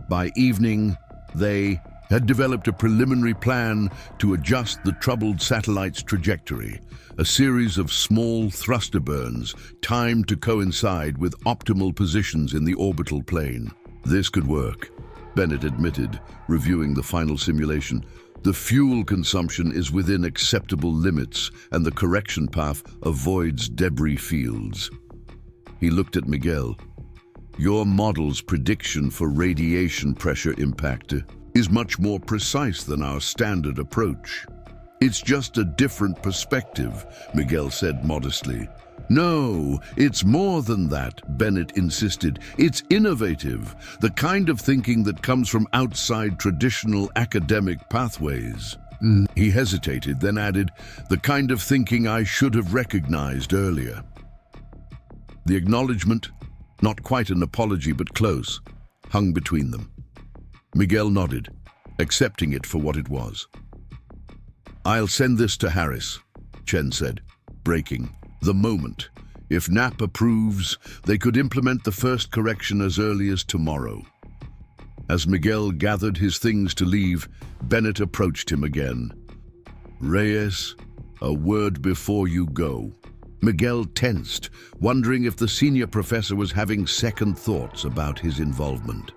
By evening, they had developed a preliminary plan to adjust the troubled satellite's trajectory, a series of small thruster burns timed to coincide with optimal positions in the orbital plane. This could work, Bennett admitted, reviewing the final simulation. The fuel consumption is within acceptable limits, and the correction path avoids debris fields. He looked at Miguel. Your model's prediction for radiation pressure impact is much more precise than our standard approach. It's just a different perspective, Miguel said modestly. No, it's more than that, Bennett insisted. It's innovative, the kind of thinking that comes from outside traditional academic pathways. He hesitated, then added, the kind of thinking I should have recognized earlier. The acknowledgement, not quite an apology but close, hung between them. Miguel nodded, accepting it for what it was. I'll send this to Harris, Chen said, breaking the moment. If Knapp approves, they could implement the first correction as early as tomorrow. As Miguel gathered his things to leave, Bennett approached him again. Reyes, a word before you go. Miguel tensed, wondering if the senior professor was having second thoughts about his involvement.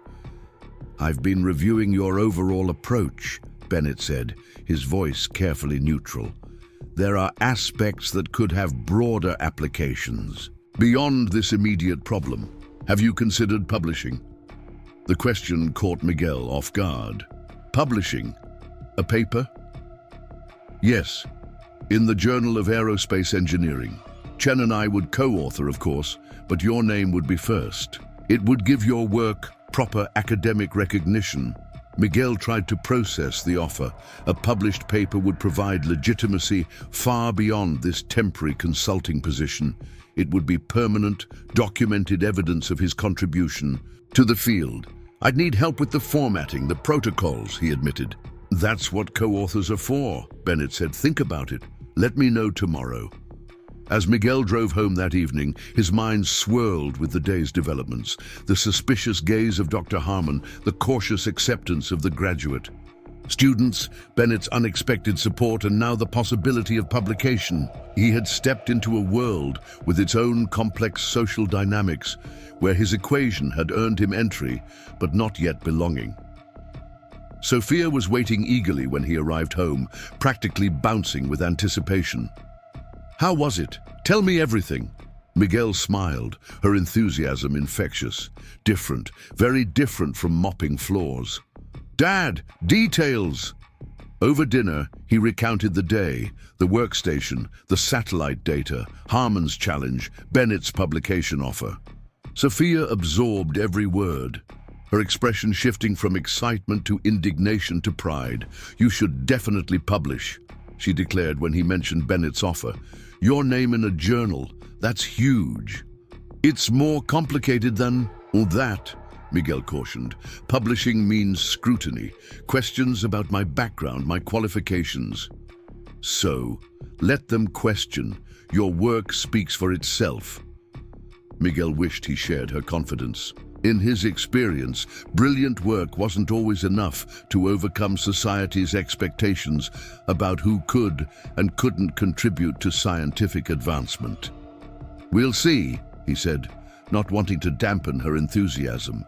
I've been reviewing your overall approach, Bennett said, his voice carefully neutral. There are aspects that could have broader applications. Beyond this immediate problem, have you considered publishing? The question caught Miguel off guard. Publishing? A paper? Yes, in the Journal of Aerospace Engineering. Chen and I would co-author, of course, but your name would be first. It would give your work proper academic recognition. Miguel tried to process the offer. A published paper would provide legitimacy far beyond this temporary consulting position. It would be permanent, documented evidence of his contribution to the field. I'd need help with the formatting, the protocols, he admitted. That's what co-authors are for, Bennett said. Think about it. Let me know tomorrow. As Miguel drove home that evening, his mind swirled with the day's developments. The suspicious gaze of Dr. Harmon, the cautious acceptance of the graduate. Students, Bennett's unexpected support, and now the possibility of publication. He had stepped into a world with its own complex social dynamics, where his equation had earned him entry, but not yet belonging. Sophia was waiting eagerly when he arrived home, practically bouncing with anticipation. How was it? Tell me everything. Miguel smiled, her enthusiasm infectious. Different, very different from mopping floors. Dad, details! Over dinner, he recounted the day, the workstation, the satellite data, Harmon's challenge, Bennett's publication offer. Sophia absorbed every word, her expression shifting from excitement to indignation to pride. You should definitely publish, she declared when he mentioned Bennett's offer. Your name in a journal, that's huge. It's more complicated than all that, Miguel cautioned. Publishing means scrutiny, questions about my background, my qualifications. So, let them question. Your work speaks for itself. Miguel wished he shared her confidence. In his experience, brilliant work wasn't always enough to overcome society's expectations about who could and couldn't contribute to scientific advancement. We'll see, he said, not wanting to dampen her enthusiasm.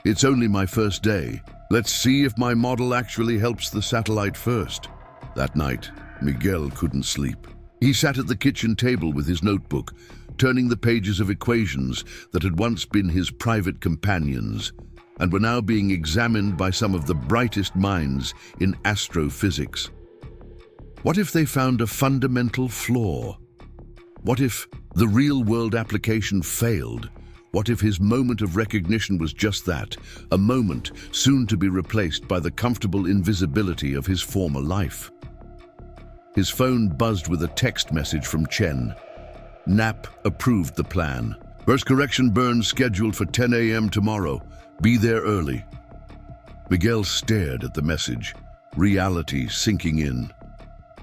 It's only my first day. Let's see if my model actually helps the satellite first. That night, Miguel couldn't sleep. He sat at the kitchen table with his notebook, turning the pages of equations that had once been his private companions and were now being examined by some of the brightest minds in astrophysics. What if they found a fundamental flaw? What if the real-world application failed? What if his moment of recognition was just that, a moment soon to be replaced by the comfortable invisibility of his former life? His phone buzzed with a text message from Chen. Knapp approved the plan. First correction burn scheduled for 10 a.m. tomorrow. Be there early. Miguel stared at the message, reality sinking in.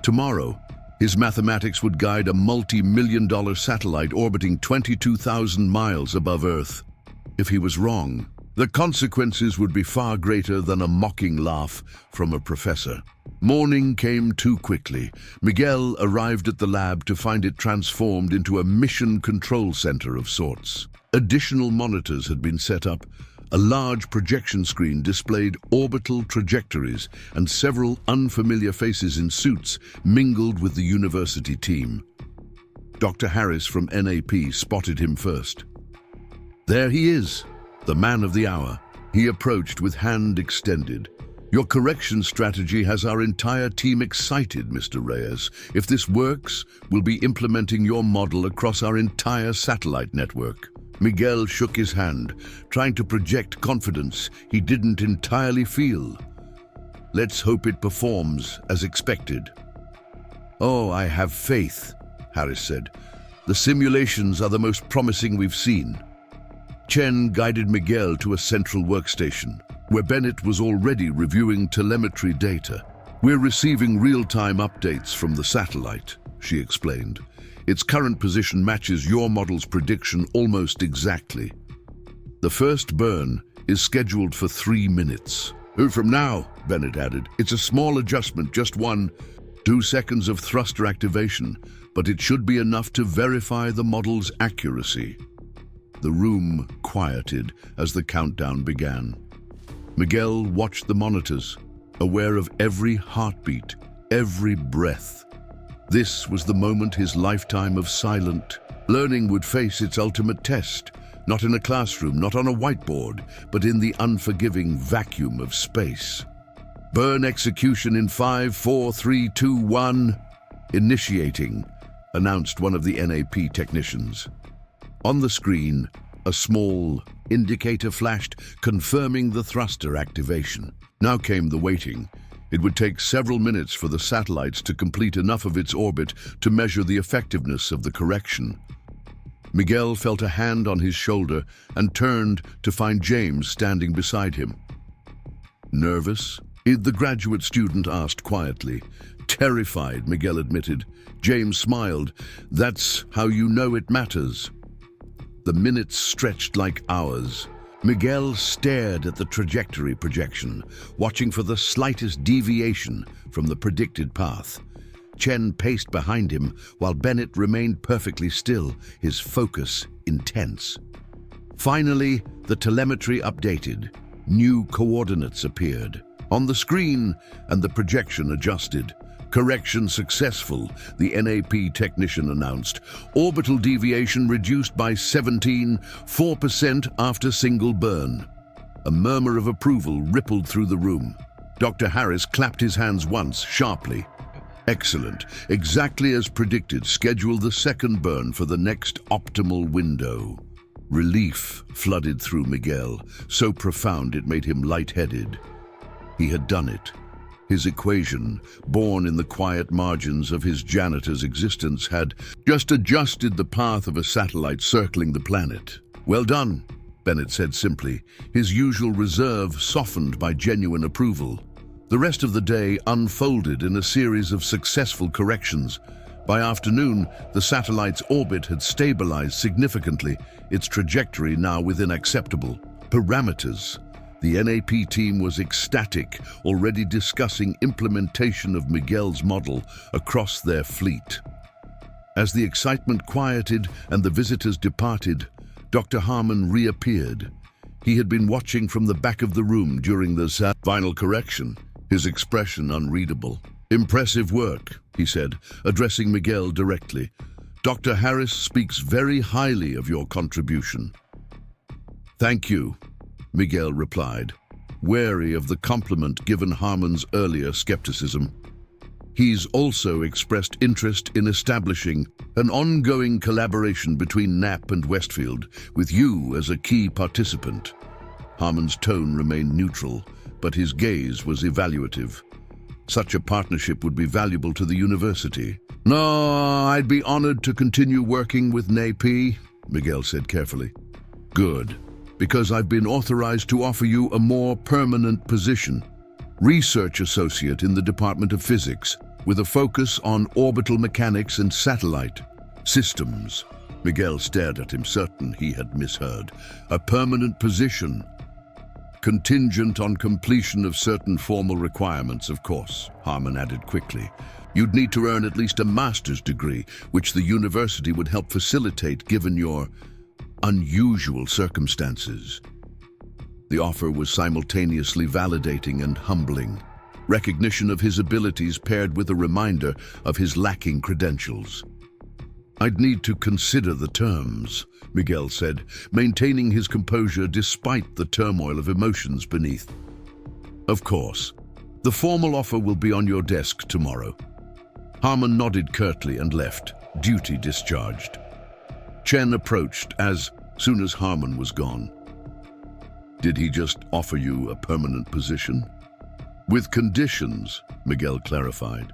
Tomorrow, his mathematics would guide a multi-million-dollar satellite orbiting 22,000 miles above Earth. If he was wrong, the consequences would be far greater than a mocking laugh from a professor. Morning came too quickly. Miguel arrived at the lab to find it transformed into a mission control center of sorts. Additional monitors had been set up. A large projection screen displayed orbital trajectories, and several unfamiliar faces in suits mingled with the university team. Dr. Harris from NAP spotted him first. There he is, the man of the hour. He approached with hand extended. Your correction strategy has our entire team excited, Mr. Reyes. If this works, we'll be implementing your model across our entire satellite network. Miguel shook his hand, trying to project confidence he didn't entirely feel. Let's hope it performs as expected. Oh, I have faith, Harris said. The simulations are the most promising we've seen. Chen guided Miguel to a central workstation, where Bennett was already reviewing telemetry data. We're receiving real-time updates from the satellite, she explained. Its current position matches your model's prediction almost exactly. The first burn is scheduled for 3 minutes. From now, Bennett added. It's a small adjustment, just 1-2 seconds of thruster activation, but it should be enough to verify the model's accuracy. The room quieted as the countdown began. Miguel watched the monitors, aware of every heartbeat, every breath. This was the moment his lifetime of silent learning would face its ultimate test, not in a classroom, not on a whiteboard, but in the unforgiving vacuum of space. Burn execution in 5, 4, 3, 2, 1. Initiating, announced one of the NAP technicians. On the screen, a small indicator flashed, confirming the thruster activation. Now came the waiting. It would take several minutes for the satellites to complete enough of its orbit to measure the effectiveness of the correction. Miguel felt a hand on his shoulder and turned to find James standing beside him. Nervous? The graduate student asked quietly. Terrified, Miguel admitted. James smiled. That's how you know it matters. The minutes stretched like hours. Miguel stared at the trajectory projection, watching for the slightest deviation from the predicted path. Chen paced behind him, while Bennett remained perfectly still, his focus intense. Finally, the telemetry updated. New coordinates appeared on the screen, and the projection adjusted. Correction successful, the NAP technician announced. Orbital deviation reduced by 4% after single burn. A murmur of approval rippled through the room. Dr. Harris clapped his hands once, sharply. Excellent. Exactly as predicted. Schedule the second burn for the next optimal window. Relief flooded through Miguel, so profound it made him lightheaded. He had done it. His equation, born in the quiet margins of his janitor's existence, had just adjusted the path of a satellite circling the planet. Well done, Bennett said simply, his usual reserve softened by genuine approval. The rest of the day unfolded in a series of successful corrections. By afternoon, the satellite's orbit had stabilized significantly, its trajectory now within acceptable parameters. The NAP team was ecstatic, already discussing implementation of Miguel's model across their fleet. As the excitement quieted and the visitors departed, Dr. Harmon reappeared. He had been watching from the back of the room during the final correction, his expression unreadable. "Impressive work," he said, addressing Miguel directly. "Dr. Harris speaks very highly of your contribution." "Thank you," Miguel replied, wary of the compliment given Harmon's earlier skepticism. He's also expressed interest in establishing an ongoing collaboration between Knapp and Westfield, with you as a key participant. Harmon's tone remained neutral, but his gaze was evaluative. Such a partnership would be valuable to the university. "No, I'd be honored to continue working with NAP," Miguel said carefully. "Good, because I've been authorized to offer you a more permanent position. Research associate in the Department of Physics, with a focus on orbital mechanics and satellite systems." Miguel stared at him, certain he had misheard. "A permanent position. Contingent on completion of certain formal requirements, of course," Harmon added quickly. "You'd need to earn at least a master's degree, which the university would help facilitate given your unusual circumstances." The offer was simultaneously validating and humbling. Recognition of his abilities paired with a reminder of his lacking credentials. "I'd need to consider the terms," Miguel said, maintaining his composure despite the turmoil of emotions beneath. "Of course. The formal offer will be on your desk tomorrow." Harmon nodded curtly and left, duty discharged. Chen approached as soon as Harmon was gone. "Did he just offer you a permanent position?" "With conditions," Miguel clarified.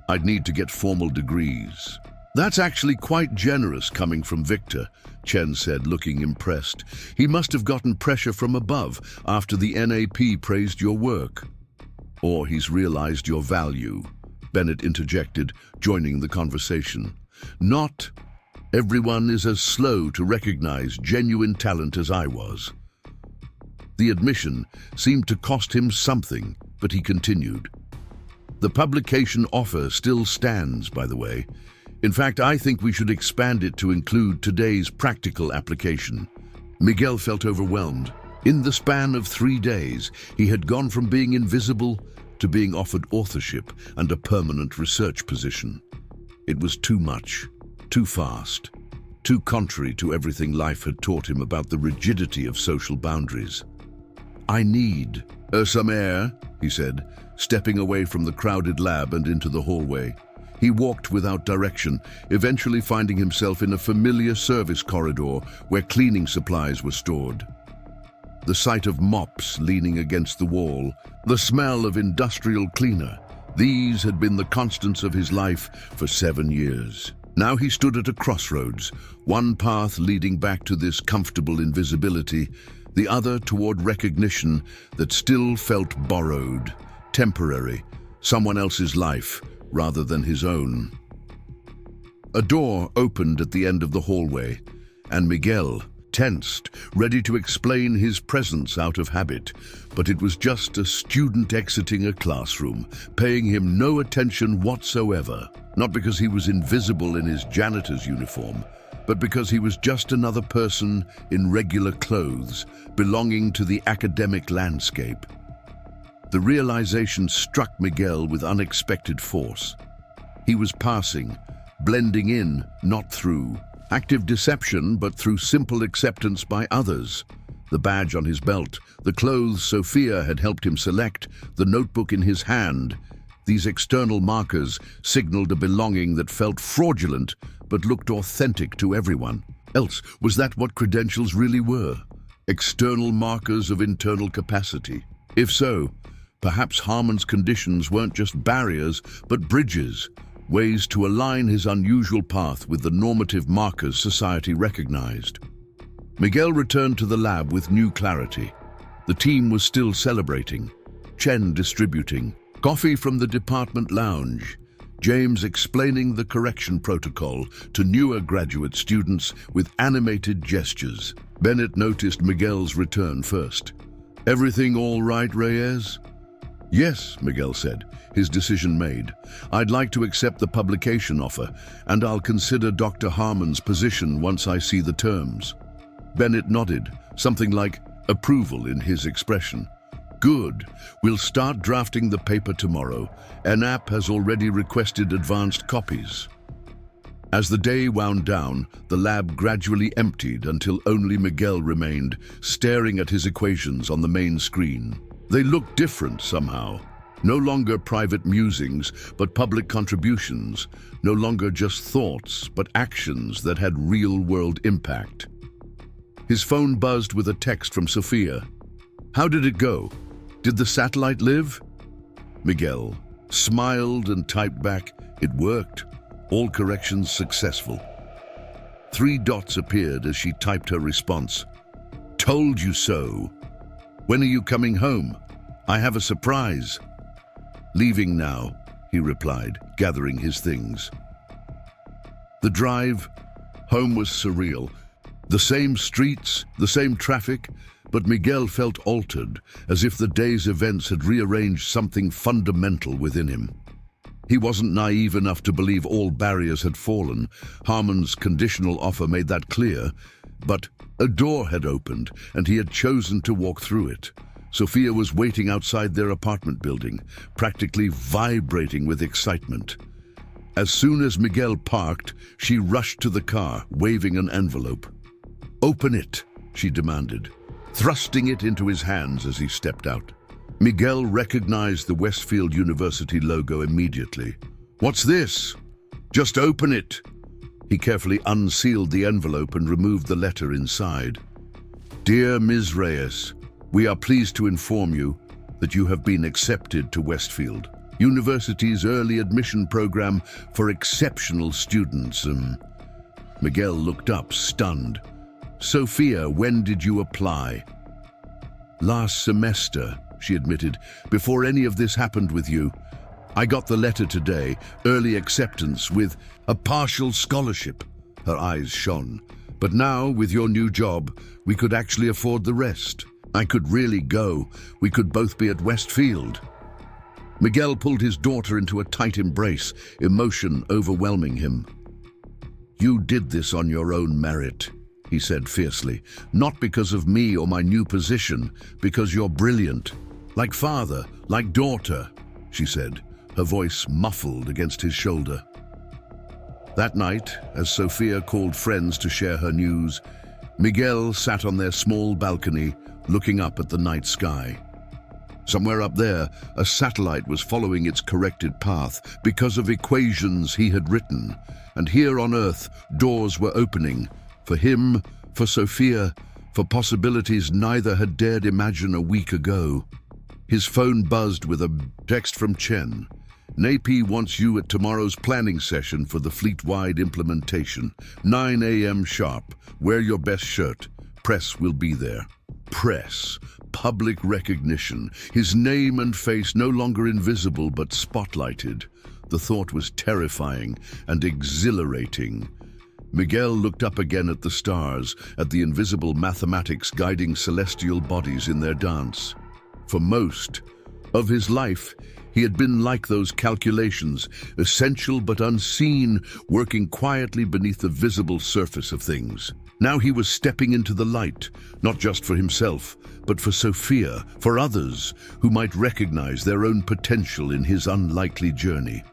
"I'd need to get formal degrees." "That's actually quite generous coming from Victor," Chen said, looking impressed. "He must have gotten pressure from above after the NAP praised your work." "Or he's realized your value," Bennett interjected, joining the conversation. "Not everyone is as slow to recognize genuine talent as I was." The admission seemed to cost him something, but he continued. "The publication offer still stands, by the way. In fact, I think we should expand it to include today's practical application." Miguel felt overwhelmed. In the span of 3 days, he had gone from being invisible to being offered authorship and a permanent research position. It was too much, too fast, too contrary to everything life had taught him about the rigidity of social boundaries. "I need some air," he said, stepping away from the crowded lab and into the hallway. He walked without direction, eventually finding himself in a familiar service corridor where cleaning supplies were stored. The sight of mops leaning against the wall, the smell of industrial cleaner, these had been the constants of his life for 7 years. Now he stood at a crossroads, one path leading back to this comfortable invisibility, the other toward recognition that still felt borrowed, temporary, someone else's life rather than his own. A door opened at the end of the hallway, and Miguel tensed, ready to explain his presence out of habit, but it was just a student exiting a classroom, paying him no attention whatsoever, not because he was invisible in his janitor's uniform, but because he was just another person in regular clothes, belonging to the academic landscape. The realization struck Miguel with unexpected force. He was passing, blending in, not through. Active deception, but through simple acceptance by others. The badge on his belt, the clothes Sophia had helped him select, the notebook in his hand. These external markers signaled a belonging that felt fraudulent, but looked authentic to everyone. Else, was that what credentials really were? External markers of internal capacity? If so, perhaps Harmon's conditions weren't just barriers, but bridges, ways to align his unusual path with the normative markers society recognized. Miguel returned to the lab with new clarity. The team was still celebrating, Chen distributing, coffee from the department lounge, James explaining the correction protocol to newer graduate students with animated gestures. Bennett noticed Miguel's return first. "Everything all right, Reyes?" "Yes," Miguel said, his decision made. "I'd like to accept the publication offer, and I'll consider Dr. Harmon's position once I see the terms." Bennett nodded, something like, approval in his expression. Good. We'll start drafting the paper tomorrow. An app has already requested advanced copies. As the day wound down, the lab gradually emptied until only Miguel remained, staring at his equations on the main screen. They looked different somehow. No longer private musings, but public contributions. No longer just thoughts, but actions that had real-world impact. His phone buzzed with a text from Sophia. How did it go? Did the satellite live? Miguel smiled and typed back, it worked. All corrections successful. 3 dots appeared as she typed her response. Told you so. When are you coming home? I have a surprise. Leaving now, he replied, gathering his things. The drive home was surreal. The same streets, the same traffic, but Miguel felt altered, as if the day's events had rearranged something fundamental within him. He wasn't naive enough to believe all barriers had fallen. Harmon's conditional offer made that clear, but a door had opened, and he had chosen to walk through it. Sophia was waiting outside their apartment building, practically vibrating with excitement. As soon as Miguel parked, she rushed to the car, waving an envelope. Open it, she demanded, thrusting it into his hands as he stepped out. Miguel recognized the Westfield University logo immediately. What's this? Just open it. He carefully unsealed the envelope and removed the letter inside. Dear Ms. Reyes, we are pleased to inform you that you have been accepted to Westfield University's early admission program for exceptional students. Miguel looked up, stunned. Sophia, when did you apply? Last semester, she admitted, before any of this happened with you. I got the letter today, early acceptance with a partial scholarship. Her eyes shone. But now, with your new job, we could actually afford the rest. I could really go. We could both be at Westfield. Miguel pulled his daughter into a tight embrace, emotion overwhelming him. You did this on your own merit, he said fiercely. Not because of me or my new position, because you're brilliant. Like father, like daughter, she said, her voice muffled against his shoulder. That night, as Sophia called friends to share her news, Miguel sat on their small balcony, looking up at the night sky. Somewhere up there, a satellite was following its corrected path because of equations he had written. And here on Earth, doors were opening. For him, for Sophia, for possibilities neither had dared imagine a week ago. His phone buzzed with a text from Chen. NAPI wants you at tomorrow's planning session for the fleet-wide implementation. 9 a.m. sharp. Wear your best shirt. Press will be there. Press. Public recognition. His name and face no longer invisible but spotlighted. The thought was terrifying and exhilarating. Miguel looked up again at the stars, at the invisible mathematics guiding celestial bodies in their dance. For most of his life, he had been like those calculations, essential but unseen, working quietly beneath the visible surface of things. Now he was stepping into the light, not just for himself, but for Sophia, for others who might recognize their own potential in his unlikely journey.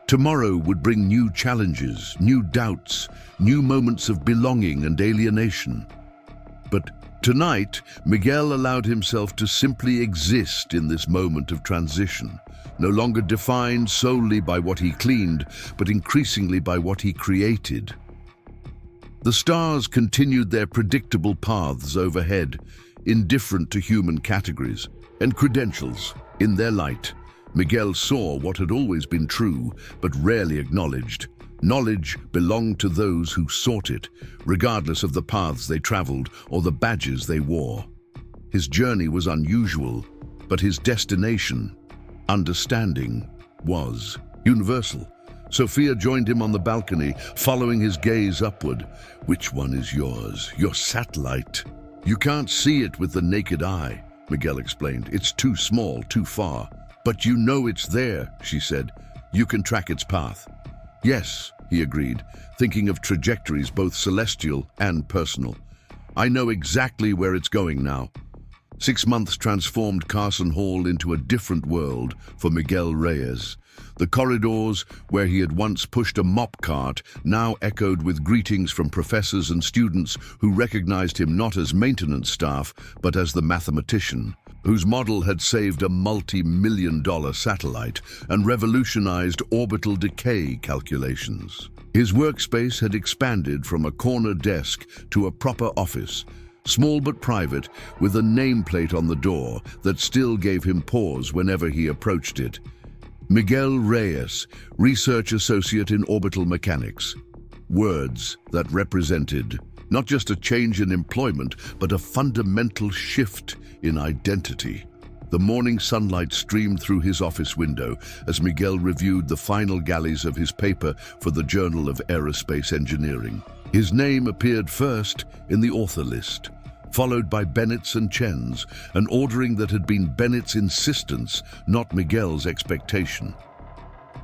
Tomorrow would bring new challenges, new doubts, new moments of belonging and alienation. But tonight, Miguel allowed himself to simply exist in this moment of transition, no longer defined solely by what he cleaned, but increasingly by what he created. The stars continued their predictable paths overhead, indifferent to human categories and credentials. In their light, Miguel saw what had always been true, but rarely acknowledged. Knowledge belonged to those who sought it, regardless of the paths they traveled or the badges they wore. His journey was unusual, but his destination, understanding, was universal. Sophia joined him on the balcony, following his gaze upward. Which one is yours? Your satellite? You can't see it with the naked eye, Miguel explained. It's too small, too far. But you know it's there, she said. You can track its path. Yes, he agreed, thinking of trajectories both celestial and personal. I know exactly where it's going now. 6 months transformed Carson Hall into a different world for Miguel Reyes. The corridors, where he had once pushed a mop cart, now echoed with greetings from professors and students who recognized him not as maintenance staff, but as the mathematician, whose model had saved a multi-million-dollar satellite and revolutionized orbital decay calculations. His workspace had expanded from a corner desk to a proper office, small but private, with a nameplate on the door that still gave him pause whenever he approached it. Miguel Reyes, Research Associate in Orbital Mechanics. Words that represented not just a change in employment, but a fundamental shift in identity. The morning sunlight streamed through his office window as Miguel reviewed the final galleys of his paper for the Journal of Aerospace Engineering. His name appeared first in the author list, followed by Bennett's and Chen's, an ordering that had been Bennett's insistence, not Miguel's expectation.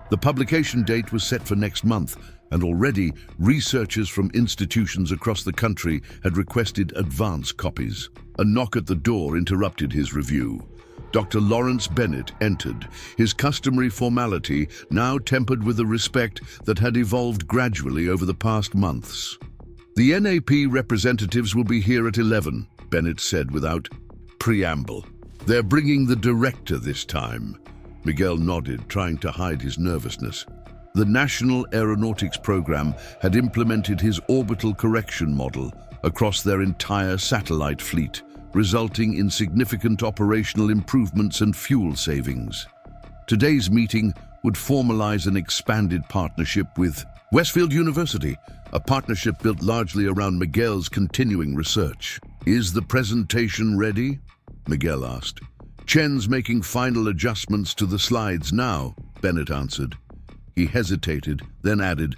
The publication date was set for next month, and already researchers from institutions across the country had requested advance copies. A knock at the door interrupted his review. Dr. Lawrence Bennett entered, his customary formality now tempered with a respect that had evolved gradually over the past months. "The NAP representatives will be here at 11, Bennett said without preamble. "They're bringing the director this time." Miguel nodded, trying to hide his nervousness. The National Aeronautics Program had implemented his orbital correction model across their entire satellite fleet, resulting in significant operational improvements and fuel savings. Today's meeting would formalize an expanded partnership with Westfield University, a partnership built largely around Miguel's continuing research. "Is the presentation ready?" Miguel asked. "Chen's making final adjustments to the slides now," Bennett answered. He hesitated, then added,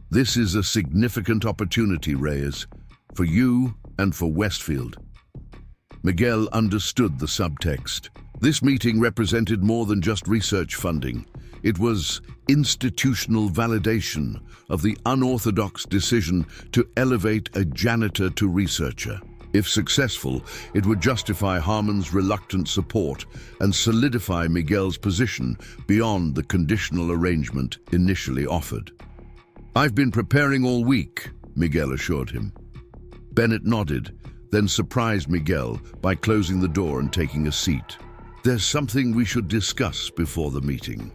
"This is a significant opportunity, Reyes, for you and for Westfield." Miguel understood the subtext. This meeting represented more than just research funding. It was institutional validation of the unorthodox decision to elevate a janitor to researcher. If successful, it would justify Harmon's reluctant support and solidify Miguel's position beyond the conditional arrangement initially offered. "I've been preparing all week," Miguel assured him. Bennett nodded, then surprised Miguel by closing the door and taking a seat. "There's something we should discuss before the meeting."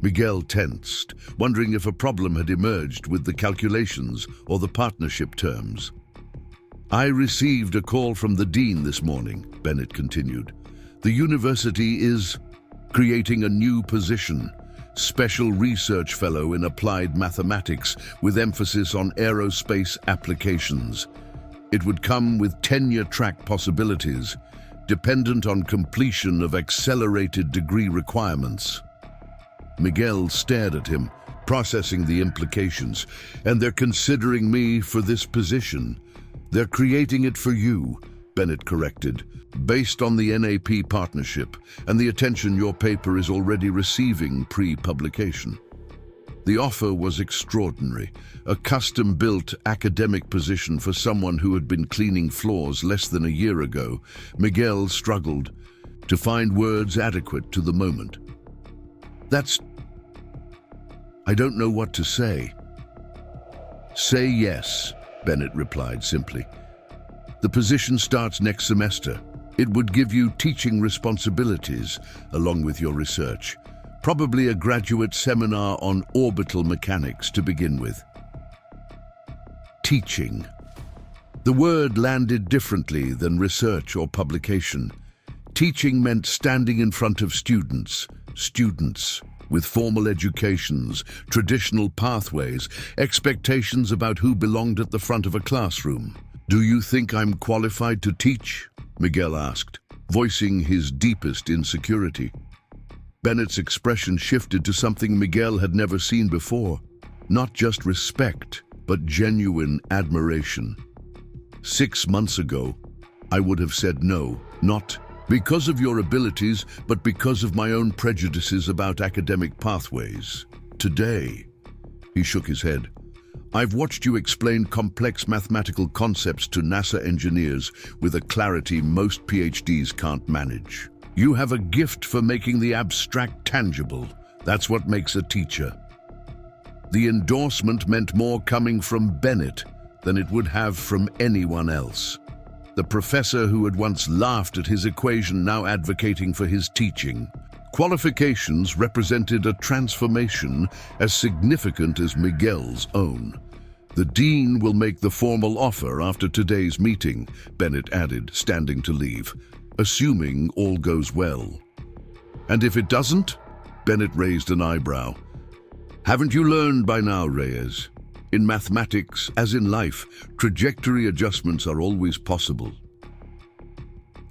Miguel tensed, wondering if a problem had emerged with the calculations or the partnership terms. "I received a call from the dean this morning," Bennett continued. "The university is creating a new position, Special Research Fellow in Applied Mathematics, with emphasis on aerospace applications. It would come with tenure track possibilities, dependent on completion of accelerated degree requirements." Miguel stared at him, processing the implications. "And they're considering me for this position." "They're creating it for you," Bennett corrected, "based on the NAP partnership and the attention your paper is already receiving pre-publication." The offer was extraordinary, a custom-built academic position for someone who had been cleaning floors less than a year ago. Miguel struggled to find words adequate to the moment. I don't know what to say." "Say yes," Bennett replied simply. "The position starts next semester. It would give you teaching responsibilities along with your research. Probably a graduate seminar on orbital mechanics to begin with." Teaching. The word landed differently than research or publication. Teaching meant standing in front of students with formal educations, traditional pathways, expectations about who belonged at the front of a classroom. "Do you think I'm qualified to teach?" Miguel asked, voicing his deepest insecurity. Bennett's expression shifted to something Miguel had never seen before. Not just respect, but genuine admiration. 6 months ago, I would have said no, not because of your abilities, but because of my own prejudices about academic pathways. Today, he shook his head, I've watched you explain complex mathematical concepts to NASA engineers with a clarity most PhDs can't manage. You have a gift for making the abstract tangible. That's what makes a teacher. The endorsement meant more coming from Bennett than it would have from anyone else. The professor who had once laughed at his equation now advocating for his teaching. Qualifications represented a transformation as significant as Miguel's own. The dean will make the formal offer after today's meeting, Bennett added, standing to leave, assuming all goes well. And if it doesn't? Bennett raised an eyebrow. Haven't you learned by now, Reyes? In mathematics, as in life, trajectory adjustments are always possible.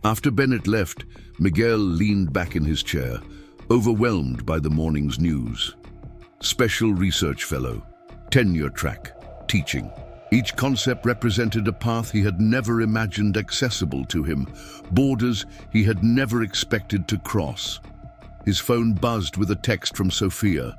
After Bennett left, Miguel leaned back in his chair, overwhelmed by the morning's news. Special research fellow, tenure track, teaching. Each concept represented a path he had never imagined accessible to him, borders he had never expected to cross. His phone buzzed with a text from Sophia.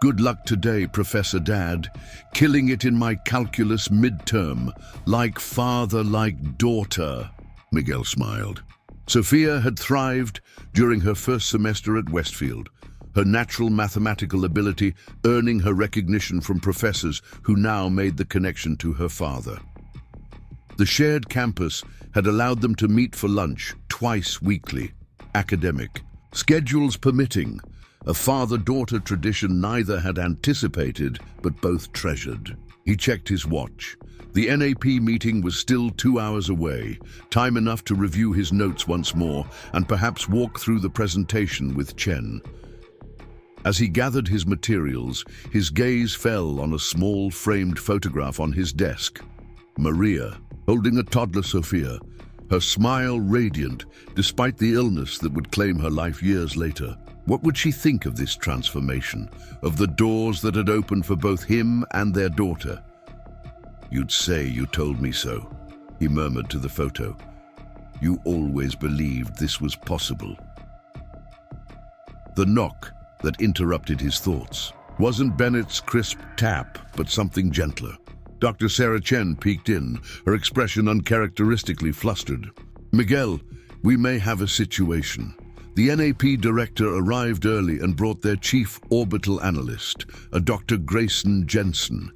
Good luck today, Professor Dad. Killing it in my calculus midterm. Like father, like daughter. Miguel smiled. Sophia had thrived during her first semester at Westfield, her natural mathematical ability earning her recognition from professors who now made the connection to her father. The shared campus had allowed them to meet for lunch twice weekly, academic, schedules permitting, a father-daughter tradition neither had anticipated but both treasured. He checked his watch. The NAP meeting was still 2 hours away, time enough to review his notes once more and perhaps walk through the presentation with Chen. As he gathered his materials, his gaze fell on a small framed photograph on his desk. Maria, holding a toddler Sophia, her smile radiant despite the illness that would claim her life years later. What would she think of this transformation, of the doors that had opened for both him and their daughter? You'd say you told me so, he murmured to the photo. You always believed this was possible. The knock that interrupted his thoughts wasn't Bennett's crisp tap, but something gentler. Dr. Sarah Chen peeked in, her expression uncharacteristically flustered. Miguel, we may have a situation. The NAP director arrived early and brought their chief orbital analyst, a Dr. Grayson Jensen.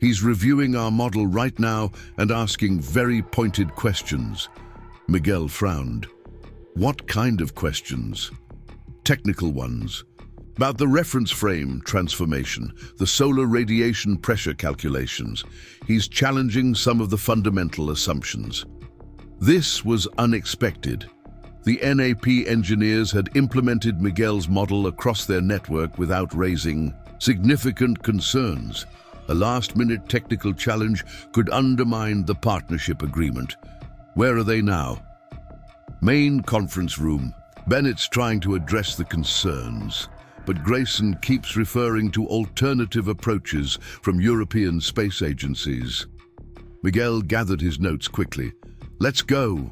He's reviewing our model right now and asking very pointed questions. Miguel frowned. What kind of questions? Technical ones. About the reference frame transformation, the solar radiation pressure calculations. He's challenging some of the fundamental assumptions. This was unexpected. The NAP engineers had implemented Miguel's model across their network without raising significant concerns. A last-minute technical challenge could undermine the partnership agreement. Where are they now? Main conference room. Bennett's trying to address the concerns, but Grayson keeps referring to alternative approaches from European space agencies. Miguel gathered his notes quickly. Let's go.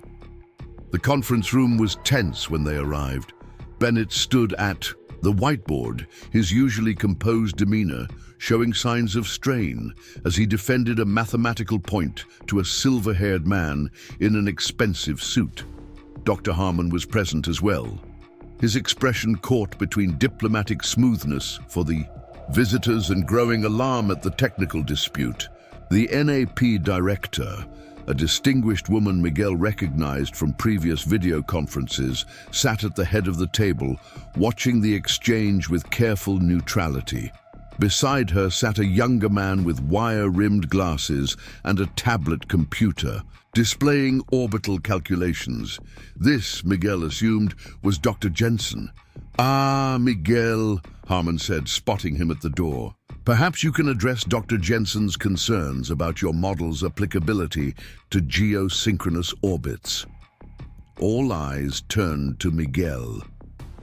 The conference room was tense when they arrived. Bennett stood at the whiteboard, his usually composed demeanor showing signs of strain as he defended a mathematical point to a silver-haired man in an expensive suit. Dr. Harmon was present as well, his expression caught between diplomatic smoothness for the visitors and growing alarm at the technical dispute. The NAP director, a distinguished woman Miguel recognized from previous video conferences, sat at the head of the table, watching the exchange with careful neutrality. Beside her sat a younger man with wire-rimmed glasses and a tablet computer, displaying orbital calculations. This, Miguel assumed, was Dr. Jensen. Ah, Miguel, Harmon said, spotting him at the door. Perhaps you can address Dr. Jensen's concerns about your model's applicability to geosynchronous orbits. All eyes turned to Miguel.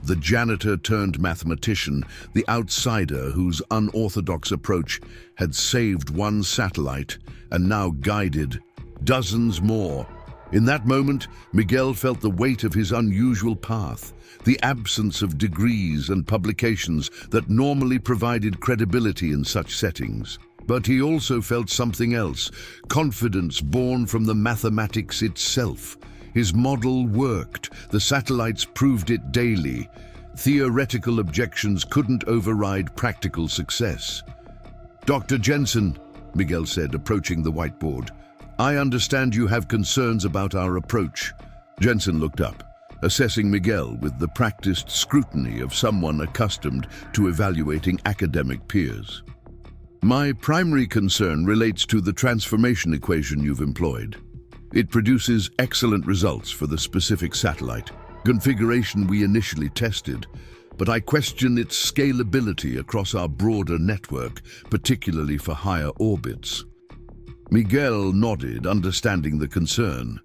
The janitor turned mathematician, the outsider whose unorthodox approach had saved one satellite and now guided dozens more. In that moment, Miguel felt the weight of his unusual path, the absence of degrees and publications that normally provided credibility in such settings. But he also felt something else, confidence born from the mathematics itself. His model worked. The satellites proved it daily. Theoretical objections couldn't override practical success. "Dr. Jensen," Miguel said, approaching the whiteboard, "I understand you have concerns about our approach." Jensen looked up, assessing Miguel with the practiced scrutiny of someone accustomed to evaluating academic peers. "My primary concern relates to the transformation equation you've employed. It produces excellent results for the specific satellite configuration we initially tested, but I question its scalability across our broader network, particularly for higher orbits." Miguel nodded, understanding the concern.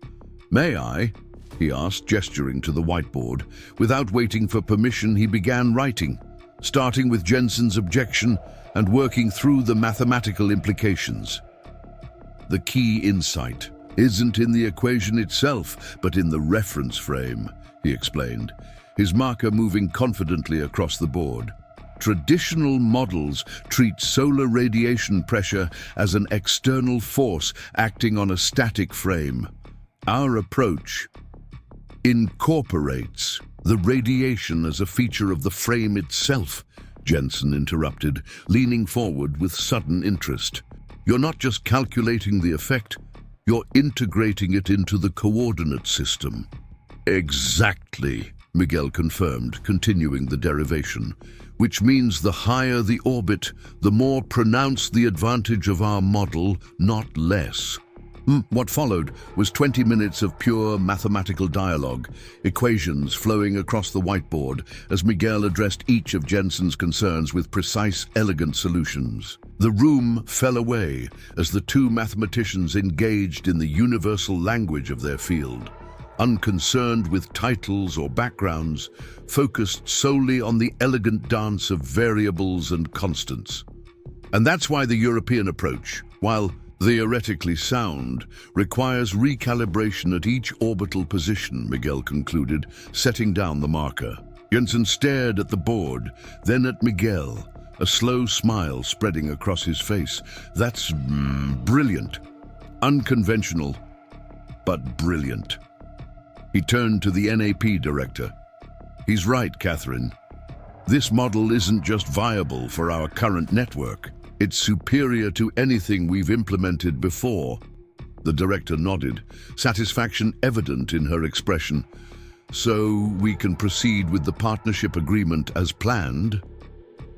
"May I?" he asked, gesturing to the whiteboard. Without waiting for permission, he began writing, starting with Jensen's objection and working through the mathematical implications. "The key insight isn't in the equation itself, but in the reference frame," he explained, his marker moving confidently across the board. "Traditional models treat solar radiation pressure as an external force acting on a static frame. Our approach incorporates the radiation as a feature of the frame itself," Jensen interrupted, leaning forward with sudden interest. "You're not just calculating the effect, you're integrating it into the coordinate system." "Exactly," Miguel confirmed, continuing the derivation, "which means the higher the orbit, the more pronounced the advantage of our model, not less." What followed was 20 minutes of pure mathematical dialogue, equations flowing across the whiteboard as Miguel addressed each of Jensen's concerns with precise, elegant solutions. The room fell away as the two mathematicians engaged in the universal language of their field, unconcerned with titles or backgrounds, focused solely on the elegant dance of variables and constants. And that's why the European approach, while theoretically sound, requires recalibration at each orbital position, Miguel concluded, setting down the marker. Jensen stared at the board, then at Miguel, a slow smile spreading across his face. "That's brilliant. Unconventional, but brilliant." He turned to the NAP director. "He's right, Catherine. This model isn't just viable for our current network. It's superior to anything we've implemented before." The director nodded, satisfaction evident in her expression. "So we can proceed with the partnership agreement as planned?"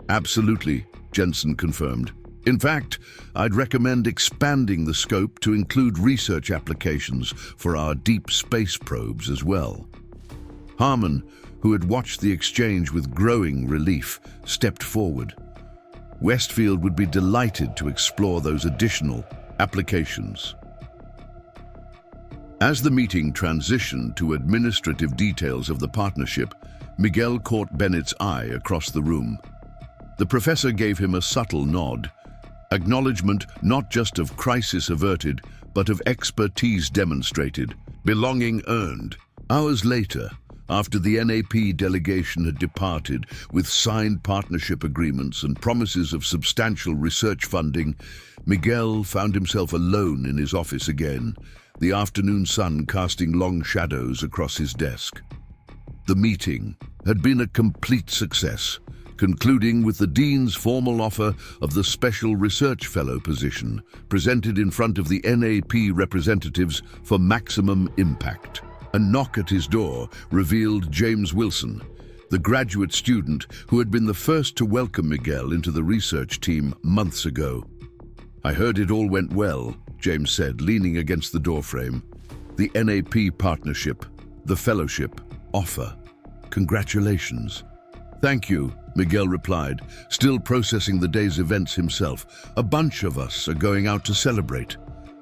"Absolutely," Jensen confirmed. "In fact, I'd recommend expanding the scope to include research applications for our deep space probes as well." Harmon, who had watched the exchange with growing relief, stepped forward. "Westfield would be delighted to explore those additional applications." As the meeting transitioned to administrative details of the partnership, Miguel caught Bennett's eye across the room. The professor gave him a subtle nod, acknowledgement not just of crisis averted, but of expertise demonstrated, belonging earned. Hours later, after the NAP delegation had departed with signed partnership agreements and promises of substantial research funding, Miguel found himself alone in his office again, the afternoon sun casting long shadows across his desk. The meeting had been a complete success, concluding with the Dean's formal offer of the Special Research Fellow position, presented in front of the NAP representatives for maximum impact. A knock at his door revealed James Wilson, the graduate student who had been the first to welcome Miguel into the research team months ago. "I heard it all went well," James said, leaning against the doorframe. "The NAP partnership, the fellowship, offer. Congratulations." "Thank you," Miguel replied, still processing the day's events himself. "A bunch of us are going out to celebrate.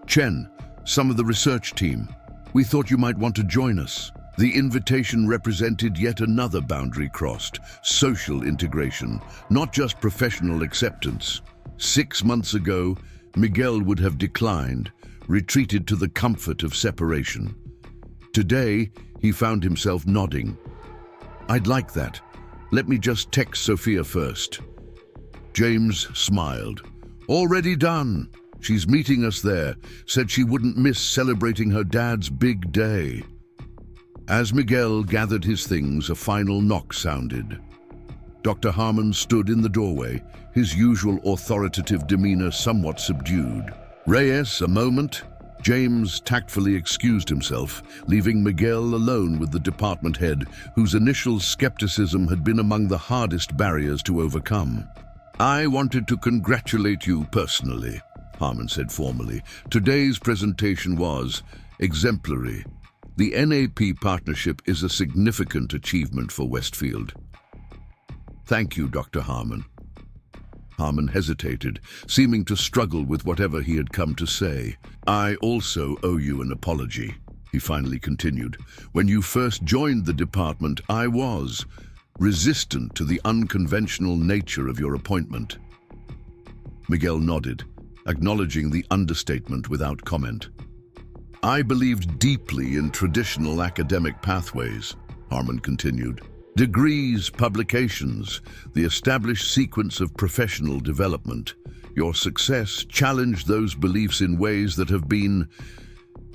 Chen, some of the research team. We thought you might want to join us." The invitation represented yet another boundary crossed, social integration, not just professional acceptance. 6 months ago, Miguel would have declined, retreated to the comfort of separation. Today, he found himself nodding. "I'd like that. Let me just text Sophia first." James smiled, Already done. She's meeting us there. Said she wouldn't miss celebrating her dad's big day. As Miguel gathered his things, a final knock sounded. Dr. Harmon stood in the doorway, his usual authoritative demeanor somewhat subdued. Reyes, a moment. James tactfully excused himself, leaving Miguel alone with the department head, whose initial skepticism had been among the hardest barriers to overcome. I wanted to congratulate you personally, Harmon said formally. Today's presentation was exemplary. The NAP partnership is a significant achievement for Westfield. Thank you, Dr. Harmon. Harmon hesitated, seeming to struggle with whatever he had come to say. I also owe you an apology, he finally continued. When you first joined the department, I was resistant to the unconventional nature of your appointment. Miguel nodded, acknowledging the understatement without comment. I believed deeply in traditional academic pathways, Harmon continued. Degrees, publications, the established sequence of professional development. Your success challenged those beliefs in ways that have been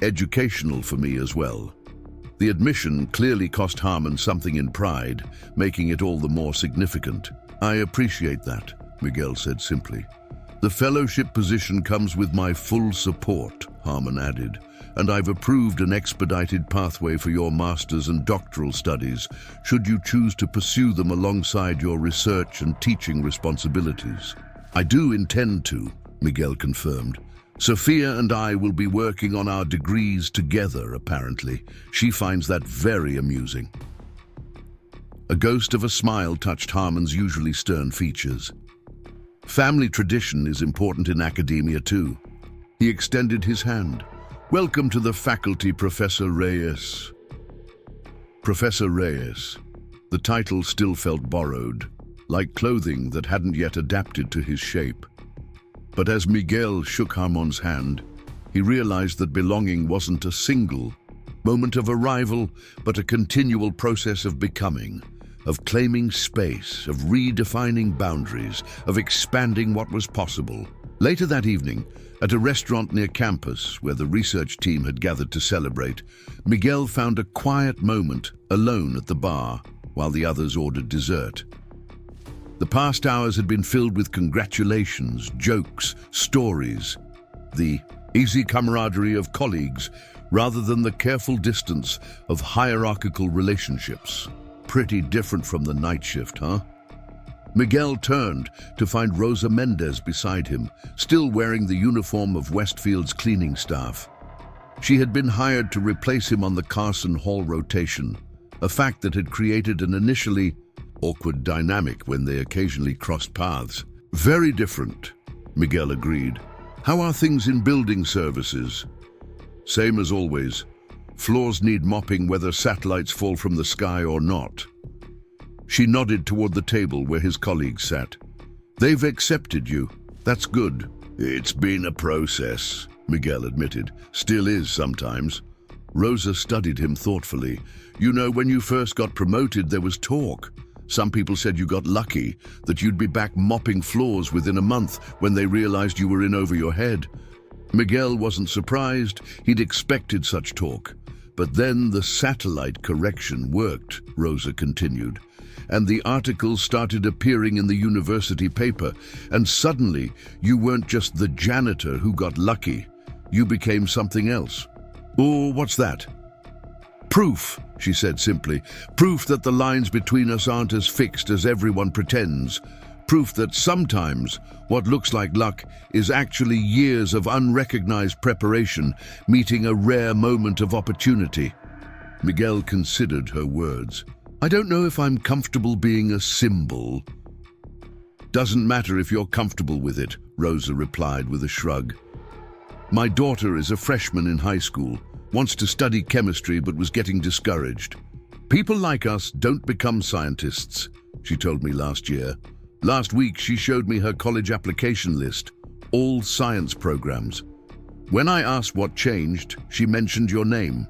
educational for me as well. The admission clearly cost Harmon something in pride, making it all the more significant. I appreciate that, Miguel said simply. The fellowship position comes with my full support, Harmon added, and I've approved an expedited pathway for your master's and doctoral studies, should you choose to pursue them alongside your research and teaching responsibilities. I do intend to, Miguel confirmed. Sophia and I will be working on our degrees together, apparently. She finds that very amusing. A ghost of a smile touched Harmon's usually stern features. Family tradition is important in academia too. He extended his hand. Welcome to the faculty, Professor Reyes. Professor Reyes. The title still felt borrowed, like clothing that hadn't yet adapted to his shape. But as Miguel shook Harmon's hand, he realized that belonging wasn't a single moment of arrival, but a continual process of becoming, of claiming space, of redefining boundaries, of expanding what was possible. Later that evening, at a restaurant near campus where the research team had gathered to celebrate, Miguel found a quiet moment alone at the bar while the others ordered dessert. The past hours had been filled with congratulations, jokes, stories, the easy camaraderie of colleagues rather than the careful distance of hierarchical relationships. Pretty different from the night shift, huh? Miguel turned to find Rosa Mendez beside him, still wearing the uniform of Westfield's cleaning staff. She had been hired to replace him on the Carson Hall rotation, a fact that had created an initially awkward dynamic when they occasionally crossed paths. Very different, Miguel agreed. How are things in building services? Same as always. Floors need mopping whether satellites fall from the sky or not. She nodded toward the table where his colleagues sat. They've accepted you. That's good. It's been a process, Miguel admitted. Still is sometimes. Rosa studied him thoughtfully. You know, when you first got promoted, there was talk. Some people said you got lucky, that you'd be back mopping floors within a month when they realized you were in over your head. Miguel wasn't surprised. He'd expected such talk. But then the satellite correction worked, Rosa continued. And the articles started appearing in the university paper, and suddenly you weren't just the janitor who got lucky. You became something else. Oh, what's that? Proof, she said simply. Proof that the lines between us aren't as fixed as everyone pretends. Proof that sometimes what looks like luck is actually years of unrecognized preparation meeting a rare moment of opportunity. Miguel considered her words. I don't know if I'm comfortable being a symbol. Doesn't matter if you're comfortable with it, Rosa replied with a shrug. My daughter is a freshman in high school, wants to study chemistry but was getting discouraged. People like us don't become scientists, she told me last year. Last week she showed me her college application list, all science programs. When I asked what changed, she mentioned your name.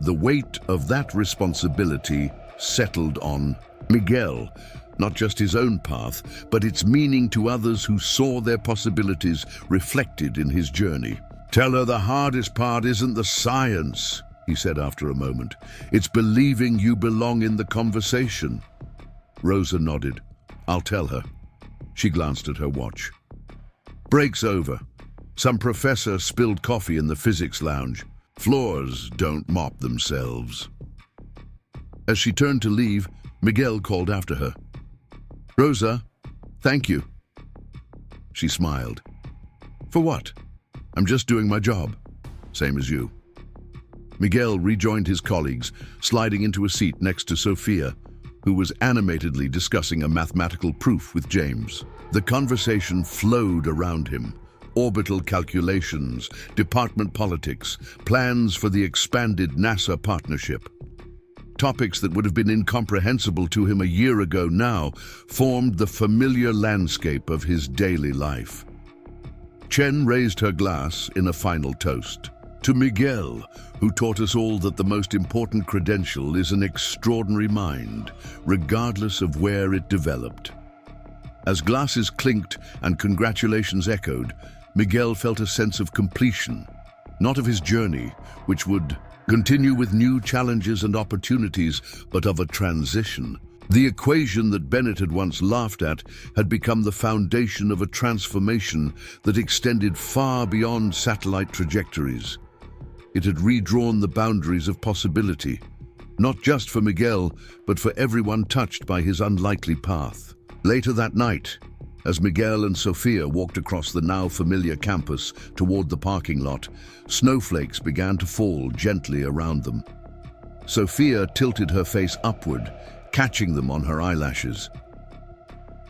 The weight of that responsibility settled on Miguel. not just his own path, but its meaning to others who saw their possibilities reflected in his journey. "Tell her the hardest part isn't the science," he said after a moment. "It's believing you belong in the conversation." Rosa nodded. "I'll tell her." She glanced at her watch. Break's over. Some professor spilled coffee in the physics lounge. Floors don't mop themselves. As she turned to leave, Miguel called after her. "Rosa, thank you." She smiled. "For what?" "I'm just doing my job. Same as you." Miguel rejoined his colleagues, sliding into a seat next to Sophia, who was animatedly discussing a mathematical proof with James. The conversation flowed around him. Orbital calculations, department politics, plans for the expanded NASA partnership. Topics that would have been incomprehensible to him a year ago now formed the familiar landscape of his daily life. Chen raised her glass in a final toast. "To Miguel, who taught us all that the most important credential is an extraordinary mind, regardless of where it developed." As glasses clinked and congratulations echoed, Miguel felt a sense of completion, not of his journey, which would continue with new challenges and opportunities, but of a transition. The equation that Bennett had once laughed at had become the foundation of a transformation that extended far beyond satellite trajectories. It had redrawn the boundaries of possibility, not just for Miguel, but for everyone touched by his unlikely path. Later that night, as Miguel and Sophia walked across the now familiar campus toward the parking lot, snowflakes began to fall gently around them. Sophia tilted her face upward, catching them on her eyelashes.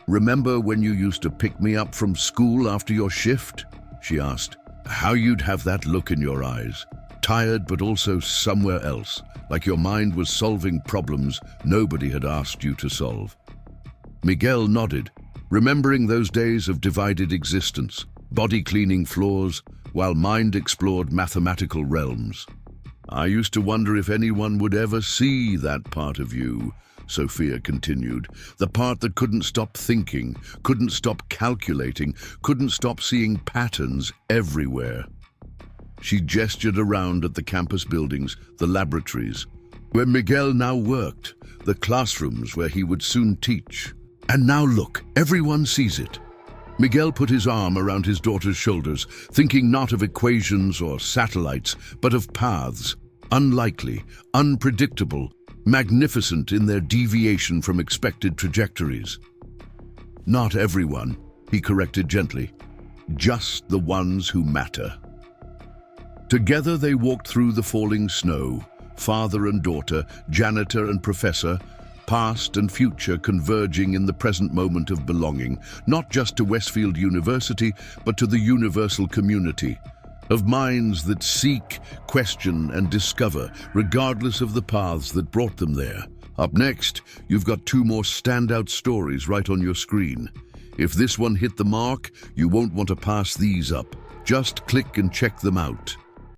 "Remember when you used to pick me up from school after your shift?" she asked. "How you'd have that look in your eyes, tired but also somewhere else, like your mind was solving problems nobody had asked you to solve." Miguel nodded, remembering those days of divided existence, body cleaning floors, while mind explored mathematical realms. "I used to wonder if anyone would ever see that part of you," Sophia continued, "the part that couldn't stop thinking, couldn't stop calculating, couldn't stop seeing patterns everywhere." She gestured around at the campus buildings, the laboratories, where Miguel now worked, the classrooms where he would soon teach. "And now look, everyone sees it." Miguel put his arm around his daughter's shoulders, thinking not of equations or satellites, but of paths, unlikely, unpredictable, magnificent in their deviation from expected trajectories. "Not everyone," he corrected gently, "just the ones who matter." Together they walked through the falling snow, father and daughter, janitor and professor, past and future converging in the present moment of belonging, not just to Westfield University, but to the universal community, of minds that seek, question, and discover, regardless of the paths that brought them there. Up next, you've got two more standout stories right on your screen. If this one hit the mark, you won't want to pass these up. Just click and check them out.